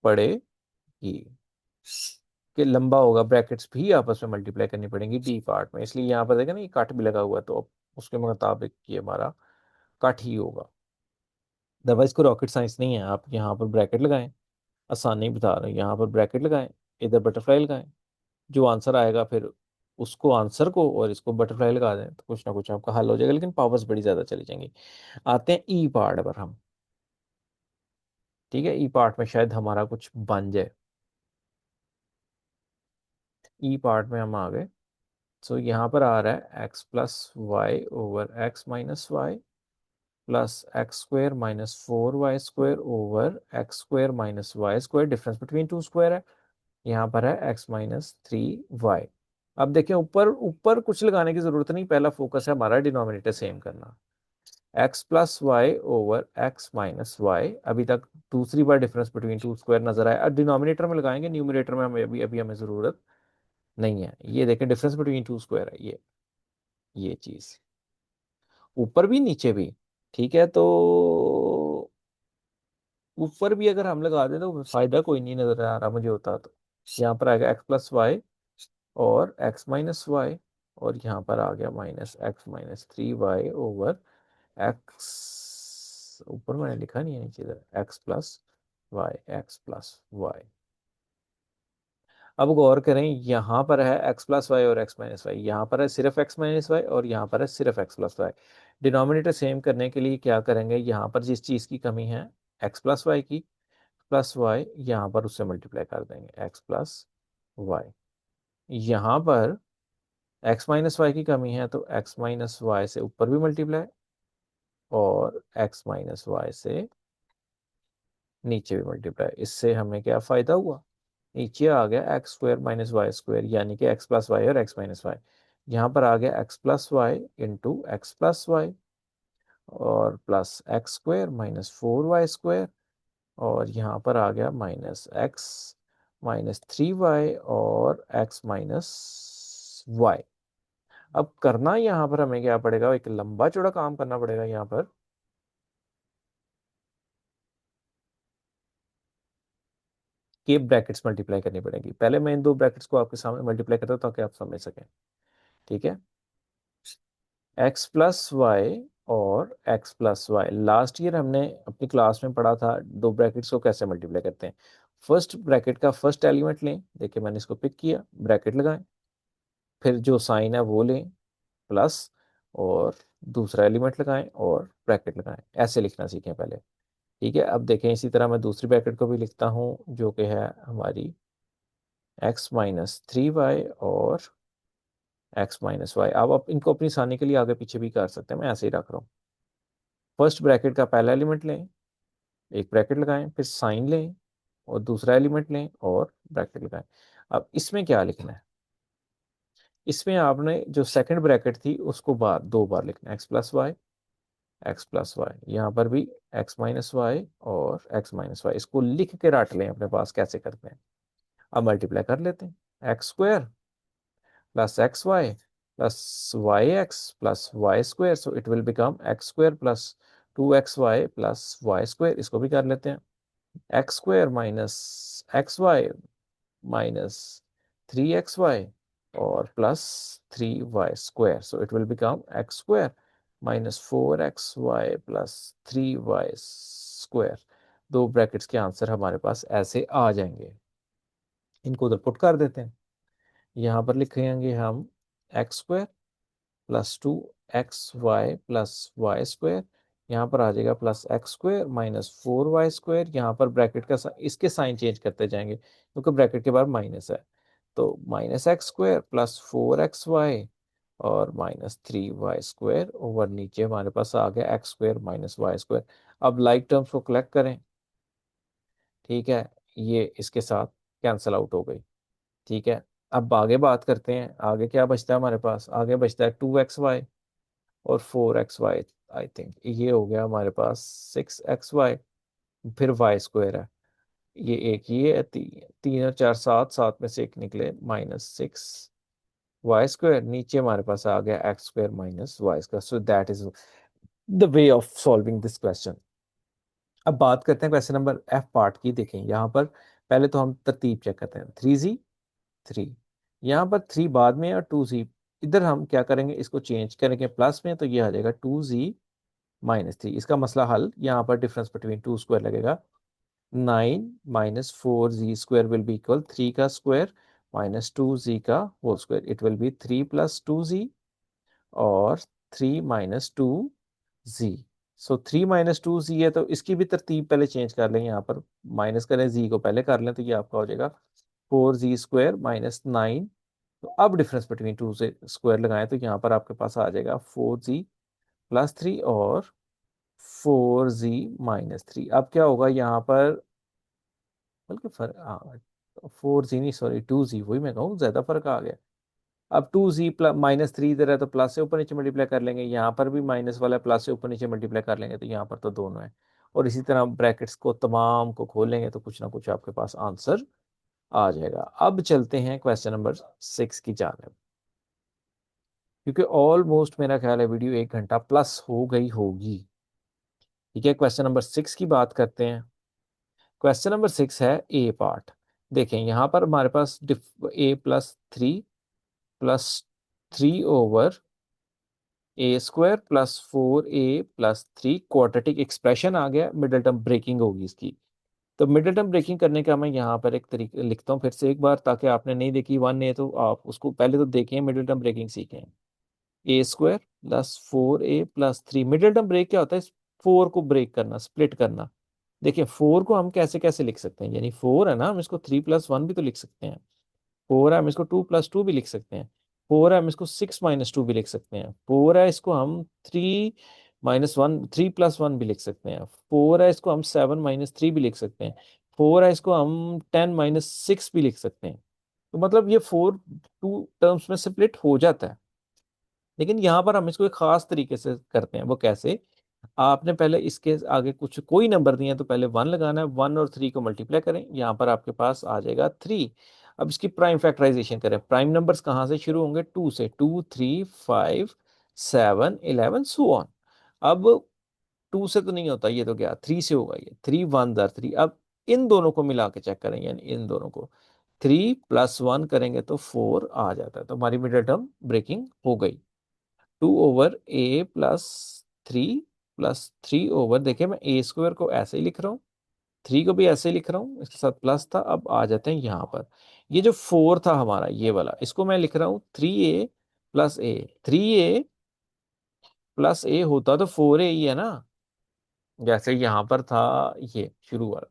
पड़ेगी, कि लंबा होगा, ब्रैकेट्स भी आपस में मल्टीप्लाई करनी पड़ेंगी डी पार्ट में, इसलिए यहाँ पर देखा ना ये कट भी लगा हुआ है, तो अब उसके मुताबिक ये हमारा कट ही होगा। अदरवाइज को रॉकेट साइंस नहीं है, आप यहाँ पर ब्रैकेट लगाएं, आसान नहीं बता रहे, यहाँ पर ब्रैकेट लगाएं, इधर बटरफ्लाई लगाएं, जो आंसर आएगा फिर उसको, आंसर को, और इसको बटरफ्लाई लगा दें, तो कुछ ना कुछ आपका हल हो जाएगा, लेकिन पावर्स बड़ी ज़्यादा चली जाएंगी। आते हैं ई पार्ट पर हम। ठीक है, ई पार्ट में शायद हमारा कुछ बन जाए। ई पार्ट में हम आ गए, सो यहाँ पर आ रहा है x+y/x-y +x² - 4y² difference between two square है। यहाँ पर है x-3y। अब देखें, ऊपर ऊपर कुछ लगाने की जरूरत नहीं, पहला फोकस है हमारा डिनोमिनेटर सेम करना। x+y/x-y, अभी तक दूसरी बार डिफरेंस बिटवीन टू स्क्वायर नजर आया, अब डिनोमिनेटर में लगाएंगे, न्यूमरेटर में हमें अभी अभी हमें जरूरत नहीं है। ये देखें, डिफरेंस बिटवीन टू स्क्वायर है ये चीज, ऊपर भी नीचे भी। ठीक है, तो ऊपर भी अगर हम लगा दें तो फायदा कोई नहीं नजर आ रहा मुझे होता तो। यहाँ पर आएगा x+y और x-y, और यहाँ पर आ गया -x-3y/x, ऊपर मैंने लिखा नहीं है, नीचे इधर x+y। अब गौर करें, यहाँ पर है x+y और x-y, यहाँ पर है सिर्फ x-y, और यहाँ पर है सिर्फ x+y। डिनोमिनेटर सेम करने के लिए क्या करेंगे, यहाँ पर जिस चीज़ की कमी है एक्स प्लस वाई की, प्लस वाई यहाँ पर उससे मल्टीप्लाई कर देंगे, एक्स प्लस वाई। यहाँ पर एक्स माइनस वाई की कमी है तो एक्स माइनस वाई से ऊपर भी मल्टीप्लाई, और एक्स माइनस वाई से नीचे भी मल्टीप्लाई। इससे हमें क्या फ़ायदा हुआ, नीचे आ गया x square minus y square, यानी कि एक्स प्लस वाई और एक्स माइनस वाई। यहाँ पर आ गया x plus y into x plus y, और plus x square minus 4y square, और यहाँ पर आ गया माइनस एक्स माइनस 3y और एक्स माइनस वाई। अब करना यहाँ पर हमें क्या पड़ेगा, एक लंबा चौड़ा काम करना पड़ेगा यहाँ पर। कि ब्रैकेट्स मल्टीप्लाई करनी पड़ेगी। पहले मैं इन दो ब्रैकेट्स को आपके सामने मल्टीप्लाई करता हूँ ताकि आप समझ सकें। ठीक है, एक्स प्लस वाई और x plus y, last year हमने अपनी क्लास में पढ़ा था दो ब्रैकेट्स को कैसे मल्टीप्लाई करते हैं। फर्स्ट ब्रैकेट का फर्स्ट एलिमेंट लें, देखिए मैंने इसको पिक किया, ब्रैकेट लगाएं, फिर जो साइन है वो लें प्लस, और दूसरा एलिमेंट लगाएं और ब्रैकेट लगाएं। ऐसे लिखना सीखें पहले। ठीक है, अब देखें इसी तरह मैं दूसरी ब्रैकेट को भी लिखता हूँ जो कि है हमारी एक्स माइनस 3y और एक्स माइनस वाई। अब आप इनको अपनी आसानी के लिए आगे पीछे भी कर सकते हैं, मैं ऐसे ही रख रहा हूँ। फर्स्ट ब्रैकेट का पहला एलिमेंट लें, एक ब्रैकेट लगाएं, फिर साइन लें और दूसरा एलिमेंट लें और ब्रैकेट लगाएं। अब इसमें क्या लिखना है, इसमें आपने जो सेकंड ब्रैकेट थी उसको दो बार लिखना है, एक्स प्लस वाई, यहाँ पर भी एक्स माइनस वाई और एक्स माइनस वाई। इसको लिख के रट लें अपने पास कैसे करते हैं। अब मल्टीप्लाई कर लेते हैं, x square plus x y plus y x plus y square, so it will become x square plus 2xy plus y square. इसको भी कर लेते हैं, x square minus x y minus 3xy और plus 3y square, so it will become x square minus 4xy plus 3y square. दो brackets के answer हमारे पास ऐसे आ जाएंगे। इनको उधर पुट कर देते हैं, यहाँ पर लिखेंगे हम x square plus 2xy plus y square, यहाँ पर आ जाएगा plus x square minus 4y square. यहाँ पर ब्रैकेट का इसके साइन चेंज करते जाएंगे क्योंकि ब्रैकेट के बाद माइनस है, तो minus x square plus 4xy और माइनस 3y स्क्वायर ओवर नीचे हमारे पास आ गया x square minus y square. अब लाइक टर्म्स को कलेक्ट करें, ठीक है, ये इसके साथ कैंसल आउट हो गई। ठीक है, अब आगे बात करते हैं, आगे क्या बचता है हमारे पास, आगे बचता है 2xy और 4xy। आई थिंक ये हो गया हमारे पास 6xy, फिर वाई स्क्वायर है, ये एक ये है, तीन और चार सात, सात में से एक निकले -6y स्क्वायर, नीचे हमारे पास आ गया x square minus y square. So that is the way of solving this question. अब बात करते हैं क्वेश्चन नंबर एफ पार्ट की। देखें यहाँ पर पहले तो हम तरतीब चेक करते हैं, 3z 3, यहाँ पर 3 बाद में और 2z, इधर हम क्या करेंगे, इसको चेंज करेंगे प्लस में, तो ये आ जाएगा 2z-3। इसका मसला हल, यहाँ पर डिफरेंस बिटवीन टू स्क्वायर लगेगा, 9 - 4z square will be equal 3 का स्क्वायर माइनस 2z का whole square, it will be 3 + 2z और 3 - 2z। सो 3 - 2z है तो इसकी भी तरतीब पहले चेंज कर लें, यहाँ पर माइनस करें, z को पहले कर लें, तो ये आपका हो जाएगा 4z² माइनस 9। तो अब डिफरेंस बिटवीन टू से स्क्वायर लगाएं तो यहाँ पर आपके पास आ जाएगा 4z + 3 और 4z-3। अब क्या होगा यहाँ पर, बल्कि फर्क, हाँ 4z नहीं सॉरी 2z, वही मैं कहूँ ज्यादा फर्क आ गया। अब 2z -3 इधर है तो प्लस से ऊपर नीचे मल्टीप्लाई कर लेंगे, यहाँ पर भी माइनस वाला प्लस से ऊपर नीचे मल्टीप्लाई कर लेंगे, तो यहाँ पर तो दोनों है। और इसी तरह ब्रैकेट्स को तमाम को खोलेंगे तो कुछ ना कुछ आपके पास आंसर आ जाएगा। अब चलते हैं क्वेश्चन नंबर 6 की जानिब, क्योंकि ऑलमोस्ट मेरा ख्याल है वीडियो 1 घंटा प्लस हो गई होगी। ठीक है, क्वेश्चन नंबर 6 की बात करते हैं। क्वेश्चन नंबर 6 है ए पार्ट। देखें यहाँ पर हमारे पास a + 3 + 3 over a² + 4a + 3 quadratic expression आ गया, मिडिल टर्म ब्रेकिंग होगी इसकी। तो मिडिल टर्म ब्रेकिंग करने का मैं यहाँ पर एक तरीका लिखता हूँ फिर से एक बार, ताकि आपने नहीं देखी 1a तो आप उसको पहले तो देखें, मिडिल टर्म ब्रेकिंग सीखें। a² + 4a + 3, middle term break क्या होता है, 4 को ब्रेक करना, स्प्लिट करना, देखिए 4 को हम कैसे कैसे लिख सकते हैं, यानी 4 है ना, हम इसको 3+1 भी तो लिख सकते हैं। 4 है, हम इसको 2+2 भी लिख सकते हैं। 4 है, हम इसको 6-2 भी लिख सकते हैं। 4 है, इसको हम 3-1 भी लिख सकते हैं। 4 है, इसको हम 7-3 भी लिख सकते हैं। 4 है, इसको हम 10-6 भी लिख सकते हैं। तो मतलब ये 4 टू टर्म्स में स्प्लिट हो जाता है। लेकिन यहाँ पर हम इसको एक खास तरीके से करते हैं। वो कैसे? आपने पहले इसके आगे कुछ कोई नंबर दिए हैं तो पहले 1 लगाना है। 1 और 3 को मल्टीप्लाई करें, यहाँ पर आपके पास आ जाएगा 3। अब इसकी प्राइम फैक्टराइजेशन करें। प्राइम नंबर्स कहाँ से शुरू होंगे? 2 से। 2, 3, 5, 7, 11 सो ऑन। अब 2 से तो नहीं होता, ये तो क्या 3 से होगा। ये 3 1 3। अब इन दोनों को मिला के चेक करें, यानी इन दोनों को 3+1 करेंगे तो 4 आ जाता है। तो हमारी मिडिल टर्म ब्रेकिंग हो गई। 2/a+3 देखिए मैं a² को ऐसे ही लिख रहा हूँ, 3 को भी ऐसे ही लिख रहा हूँ, इसके साथ प्लस था। अब आ जाते हैं यहाँ पर। ये जो 4 था हमारा, ये वाला, इसको मैं लिख रहा हूँ 3a+a। 3a+a होता तो 4a ही है ना, जैसे यहाँ पर था ये शुरू वाला।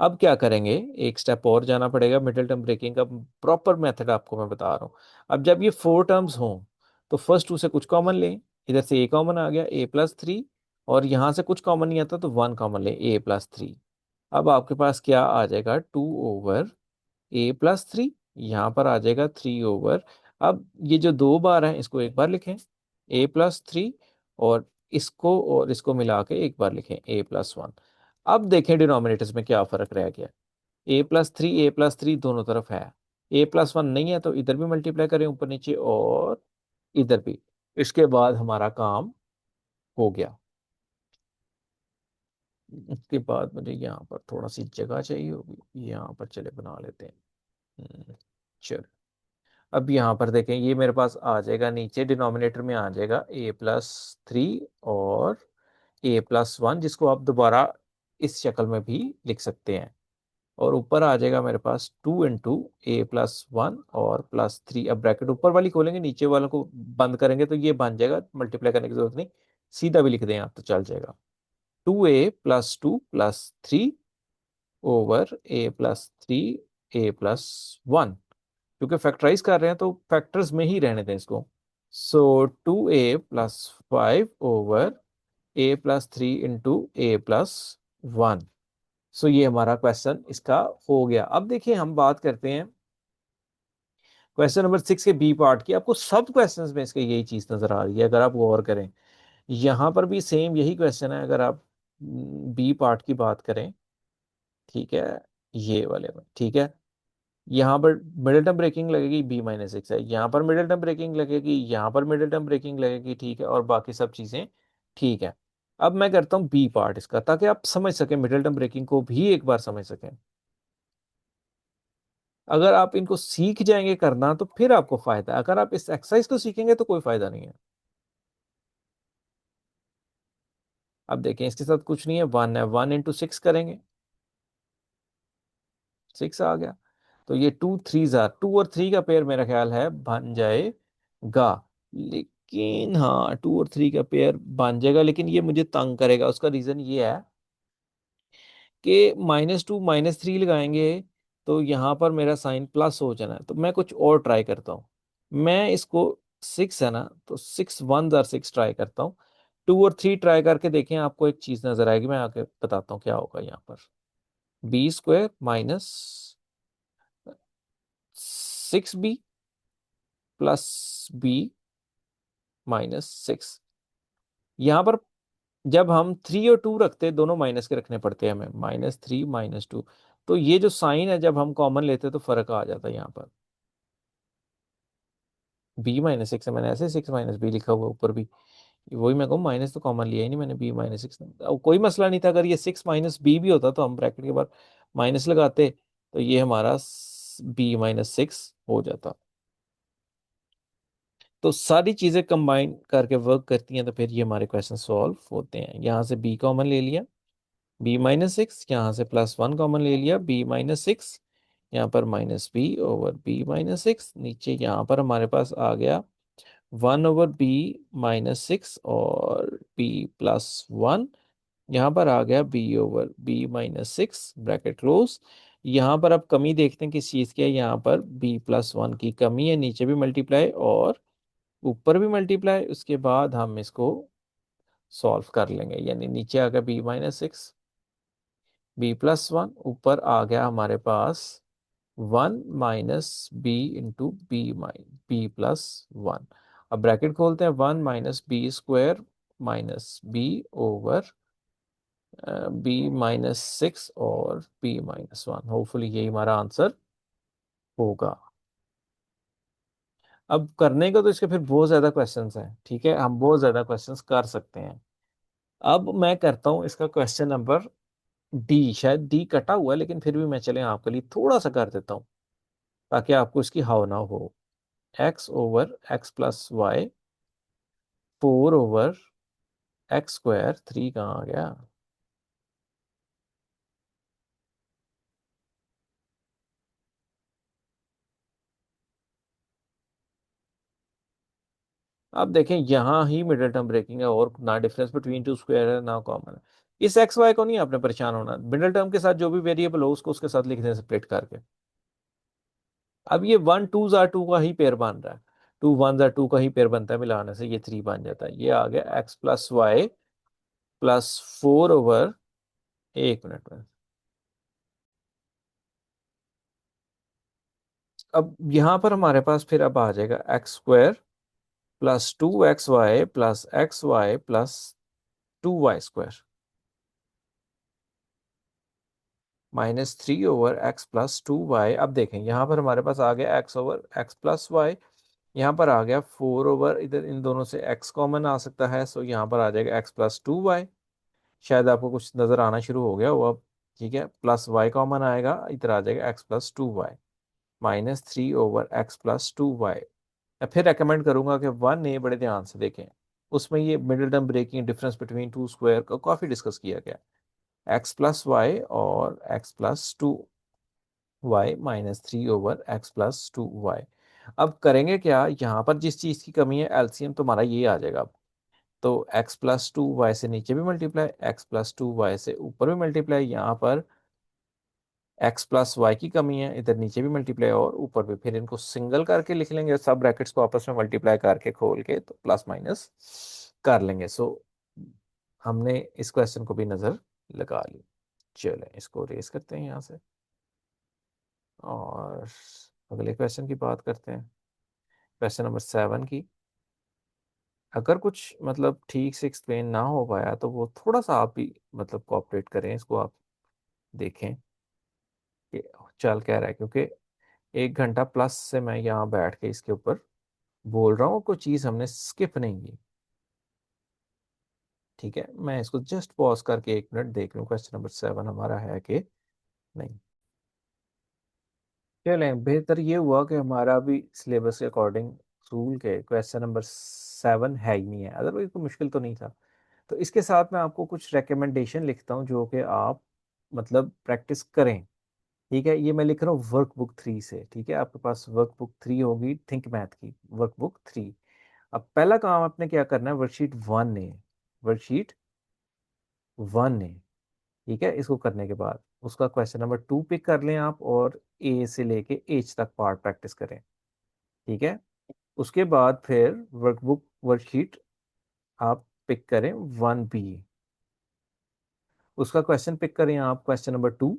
अब क्या करेंगे, एक स्टेप और जाना पड़ेगा। मिडिल टर्म ब्रेकिंग का प्रॉपर मेथड आपको मैं बता रहा हूँ। अब जब ये 4 टर्म्स हों तो फर्स्ट 2 से कुछ कॉमन लें। इधर से a कॉमन आ गया, a+3। और यहाँ से कुछ कॉमन नहीं आता तो 1 कॉमन लें, a+3। अब आपके पास क्या आ जाएगा? 2/a+3। यहाँ पर आ जाएगा 3 अब ये जो 2 बार है इसको एक बार लिखें, a+3। और इसको मिला के एक बार लिखें, a+1। अब देखें डिनोमिनेटर्स में क्या फर्क रह गया। a+3 दोनों तरफ है, a+1 नहीं है तो इधर भी मल्टीप्लाई करें ऊपर नीचे और इधर भी। इसके बाद हमारा काम हो गया। इसके बाद मुझे यहाँ पर थोड़ा सी जगह चाहिए होगी, यहाँ पर चले बना लेते हैं। चलो, अब यहाँ पर देखें, ये मेरे पास आ जाएगा नीचे डिनोमिनेटर में आ जाएगा a+3 और a+1, जिसको आप दोबारा इस शक्ल में भी लिख सकते हैं। और ऊपर आ जाएगा मेरे पास 2 × a+1 और +3। अब ब्रैकेट ऊपर वाली खोलेंगे, नीचे वालों को बंद करेंगे तो ये बन जाएगा, मल्टीप्लाई करने की जरूरत नहीं, सीधा भी लिख दें आप तो चल जाएगा। 2a+2+3/a+3 a+1। क्योंकि फैक्टराइज कर रहे हैं तो फैक्टर्स में ही रहने दें इसको। सो 2a+5/a+3 × a+1। सो ये हमारा क्वेश्चन इसका हो गया। अब देखिए हम बात करते हैं क्वेश्चन नंबर 6 के बी पार्ट की। आपको सब क्वेश्चंस में इसके यही चीज नजर आ रही है अगर आप गौर करें। यहां पर भी सेम यही क्वेश्चन है अगर आप बी पार्ट की बात करें। ठीक है, ये वाले में ठीक है। यहाँ पर मिडिल टर्म ब्रेकिंग लगेगी, b-6 है। यहाँ पर मिडिल टर्म ब्रेकिंग लगेगी, यहाँ पर मिडिल टर्म ब्रेकिंग लगेगी। ठीक है, और बाकी सब चीजें ठीक है। अब मैं करता हूँ बी पार्ट इसका, ताकि आप समझ सकें, मिडिल टर्म ब्रेकिंग को भी एक बार समझ सकें। अगर आप इनको सीख जाएंगे करना तो फिर आपको फायदा है, अगर आप इस एक्सरसाइज को सीखेंगे तो कोई फायदा नहीं है। अब देखें, इसके साथ कुछ नहीं है, 1 है, 1 × 6 करेंगे, 6 आ गया। तो ये 2 3 का पेयर मेरा ख्याल है बन जाएगा। लेकिन हाँ, 2 और 3 का पेयर बन जाएगा, लेकिन ये मुझे तंग करेगा। उसका रीजन ये है कि -2 -3 लगाएंगे तो यहाँ पर मेरा साइन प्लस हो जाना है। तो मैं कुछ और ट्राई करता हूँ। मैं इसको 6 है ना, तो 6 1 × 6 ट्राई करता हूँ। 2 और 3 ट्राई करके देखें, आपको एक चीज नजर आएगी। मैं आके बताता हूँ क्या होगा यहाँ पर। b² -6b +b-6। यहाँ पर जब हम 3 और 2 रखते हैं, दोनों माइनस के रखने पड़ते हैं हमें, -3 -2। तो ये जो साइन है जब हम कॉमन लेते हैं तो फर्क आ जाता है यहाँ पर। b-6 है, मैंने ऐसे 6 - b लिखा हुआ ऊपर भी। वही मैं कहूँ, माइनस तो कॉमन लिया ही नहीं मैंने, b-6। कोई मसला नहीं था, अगर ये 6 - b भी होता तो हम ब्रैकेट के बाद माइनस लगाते तो ये हमारा b-6 हो जाता। तो सारी चीजें कंबाइन करके वर्क करती हैं तो फिर ये हमारे क्वेश्चन सॉल्व होते हैं। यहाँ से b कॉमन ले लिया, b-6। यहाँ से +1 कॉमन ले लिया, b-6। यहाँ पर -b/b-6। नीचे यहाँ पर हमारे पास आ गया 1/b-6 और b+1 यहाँ पर आ गया b/b-6 ब्रैकेट क्लोज। यहाँ पर अब कमी देखते हैं किस चीज़ की है, यहाँ पर b+1 की कमी है, नीचे भी मल्टीप्लाई और ऊपर भी मल्टीप्लाई। उसके बाद हम इसको सॉल्व कर लेंगे, यानी नीचे आ गया b-6, b+1, ऊपर आ गया हमारे पास 1 - b × अब ब्रैकेट खोलते हैं, 1 - b² -b/b-6 और b-1। होपफुली यही हमारा आंसर होगा। अब करने को तो इसके फिर बहुत ज्यादा क्वेश्चंस हैं, ठीक है, हम बहुत ज्यादा क्वेश्चंस कर सकते हैं। अब मैं करता हूं इसका क्वेश्चन नंबर डी, शायद डी कटा हुआ है लेकिन फिर भी मैं चले आपके लिए थोड़ा सा कर देता हूं ताकि आपको इसकी भावना हो। x/x+y 4/x², 3 कहाँ आ गया। अब देखें यहाँ ही मिडिल टर्म ब्रेकिंग है और ना डिफरेंस बिटवीन टू स्क्वायर है ना कॉमन है। इस एक्स वाई को नहीं आपने परेशान होना, मिडिल टर्म के साथ जो भी वेरिएबल हो उसको उसके साथ लिख दें स्प्लिट करके। अब ये 1 2 का ही पेयर बन रहा है, 2 1 2 का ही पेयर बनता है, मिलाने से ये 3 बन जाता है। ये आ गया x+y+4 एक मिनट में। अब यहां पर हमारे पास फिर अब आ जाएगा x² + 2xy + xy + 2y² -3/x+2y। अब देखें यहाँ पर हमारे पास आ गया x/x+y, यहाँ पर आ गया 4 इधर इन दोनों से x कॉमन आ सकता है, सो यहाँ पर आ जाएगा x+2y। शायद आपको कुछ नजर आना शुरू हो गया वो अब, ठीक है, प्लस y कॉमन आएगा, इधर आ जाएगा x+2y -3/x+2y। मैं फिर रेकमेंड करूंगा कि 1a बड़े ध्यान से देखें, उसमें ये middle term breaking difference between two square को काफी डिस्कस किया गया। x+y और x+2y -3/x+2y। अब करेंगे क्या, यहाँ पर जिस चीज की कमी है एलसीएम तुम्हारा ये आ जाएगा। तो x+2y से नीचे भी मल्टीप्लाई, x+2y से ऊपर भी मल्टीप्लाई, यहाँ पर x+y की कमी है, इधर नीचे भी मल्टीप्लाई और ऊपर भी, फिर इनको सिंगल करके लिख लेंगे, सब ब्रैकेट्स को आपस में मल्टीप्लाई करके खोल के तो प्लस माइनस कर लेंगे। सो हमने इस क्वेश्चन को भी नजर लगा ली। चलें इसको रेस करते हैं यहाँ से और अगले क्वेश्चन की बात करते हैं, क्वेश्चन नंबर 7 की। अगर कुछ मतलब ठीक से एक्सप्लेन ना हो पाया तो वो थोड़ा सा आप भी मतलब कोऑपरेट करें, इसको आप देखें कि चल क्या रहा है, क्योंकि 1 घंटा प्लस से मैं यहाँ बैठ के इसके ऊपर बोल रहा हूँ, कोई चीज़ हमने स्किप नहीं की। ठीक है, मैं इसको जस्ट पॉज करके 1 मिनट देख लूँ क्वेश्चन नंबर 7 हमारा है कि नहीं। चलें, बेहतर ये हुआ कि हमारा भी सिलेबस के अकॉर्डिंग रूल के क्वेश्चन नंबर 7 है ही नहीं है, अदरवाइज कोई मुश्किल तो नहीं था। तो इसके साथ मैं आपको कुछ रिकमेंडेशन लिखता हूँ जो कि आप मतलब प्रैक्टिस करें। ठीक है, ये मैं लिख रहा हूँ वर्कबुक 3 से। ठीक है, आपके पास वर्कबुक 3 होगी थिंक मैथ की वर्कबुक 3। अब पहला काम आपने क्या करना है, वर्कशीट 1 है। ठीक है, इसको करने के बाद उसका क्वेश्चन नंबर 2 पिक कर लें आप और ए से लेके एच तक पार्ट प्रैक्टिस करें। ठीक है, उसके बाद फिर वर्कशीट आप पिक करें 1 बी, उसका क्वेश्चन पिक करें आप क्वेश्चन नंबर 2।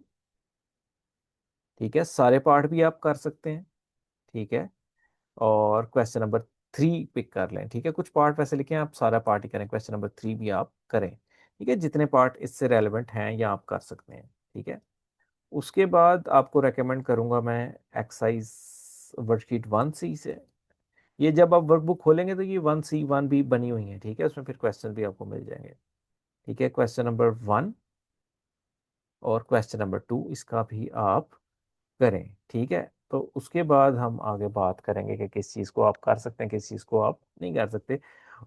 ठीक है, सारे पार्ट भी आप कर सकते हैं। ठीक है, और क्वेश्चन नंबर 3 पिक कर लें। ठीक है, कुछ पार्ट वैसे लिखे हैं, आप सारा पार्ट ही करें, क्वेश्चन नंबर 3 भी आप करें। ठीक है, जितने पार्ट इससे रेलेवेंट हैं या आप कर सकते हैं। ठीक है, उसके बाद आपको रेकमेंड करूंगा मैं एक्सरसाइज वर्कशीट 1 सी से। ये जब आप वर्कबुक खोलेंगे तो ये 1 सी 1 बी बनी हुई है। ठीक है, उसमें फिर क्वेश्चन भी आपको मिल जाएंगे। ठीक है, क्वेश्चन नंबर 1 और क्वेश्चन नंबर 2 इसका भी आप करें। ठीक है, तो उसके बाद हम आगे बात करेंगे कि किस चीज़ को आप कर सकते हैं, किस चीज़ को आप नहीं कर सकते।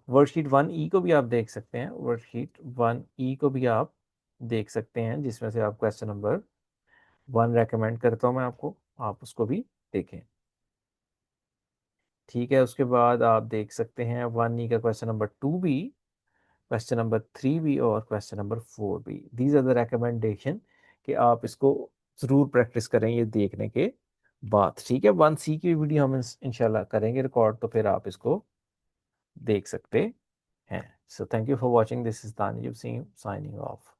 वर्कशीट 1 ई को भी आप देख सकते हैं, वर्कशीट 1 ई को भी आप देख सकते हैं, जिसमें से आप क्वेश्चन नंबर 1 रेकमेंड करता हूँ मैं आपको, आप उसको भी देखें। ठीक है, उसके बाद आप देख सकते हैं 1 ई का क्वेश्चन नंबर 2 भी, क्वेश्चन नंबर 3 भी और क्वेश्चन नंबर 4 भी। दीज आर द रिकमेंडेशन कि आप इसको ज़रूर प्रैक्टिस करें ये देखने के बाद। ठीक है, 1C की वीडियो हम इंशाल्लाह करेंगे रिकॉर्ड, तो फिर आप इसको देख सकते हैं। So thank you for watching, this is Tanjeeb Singh signing of.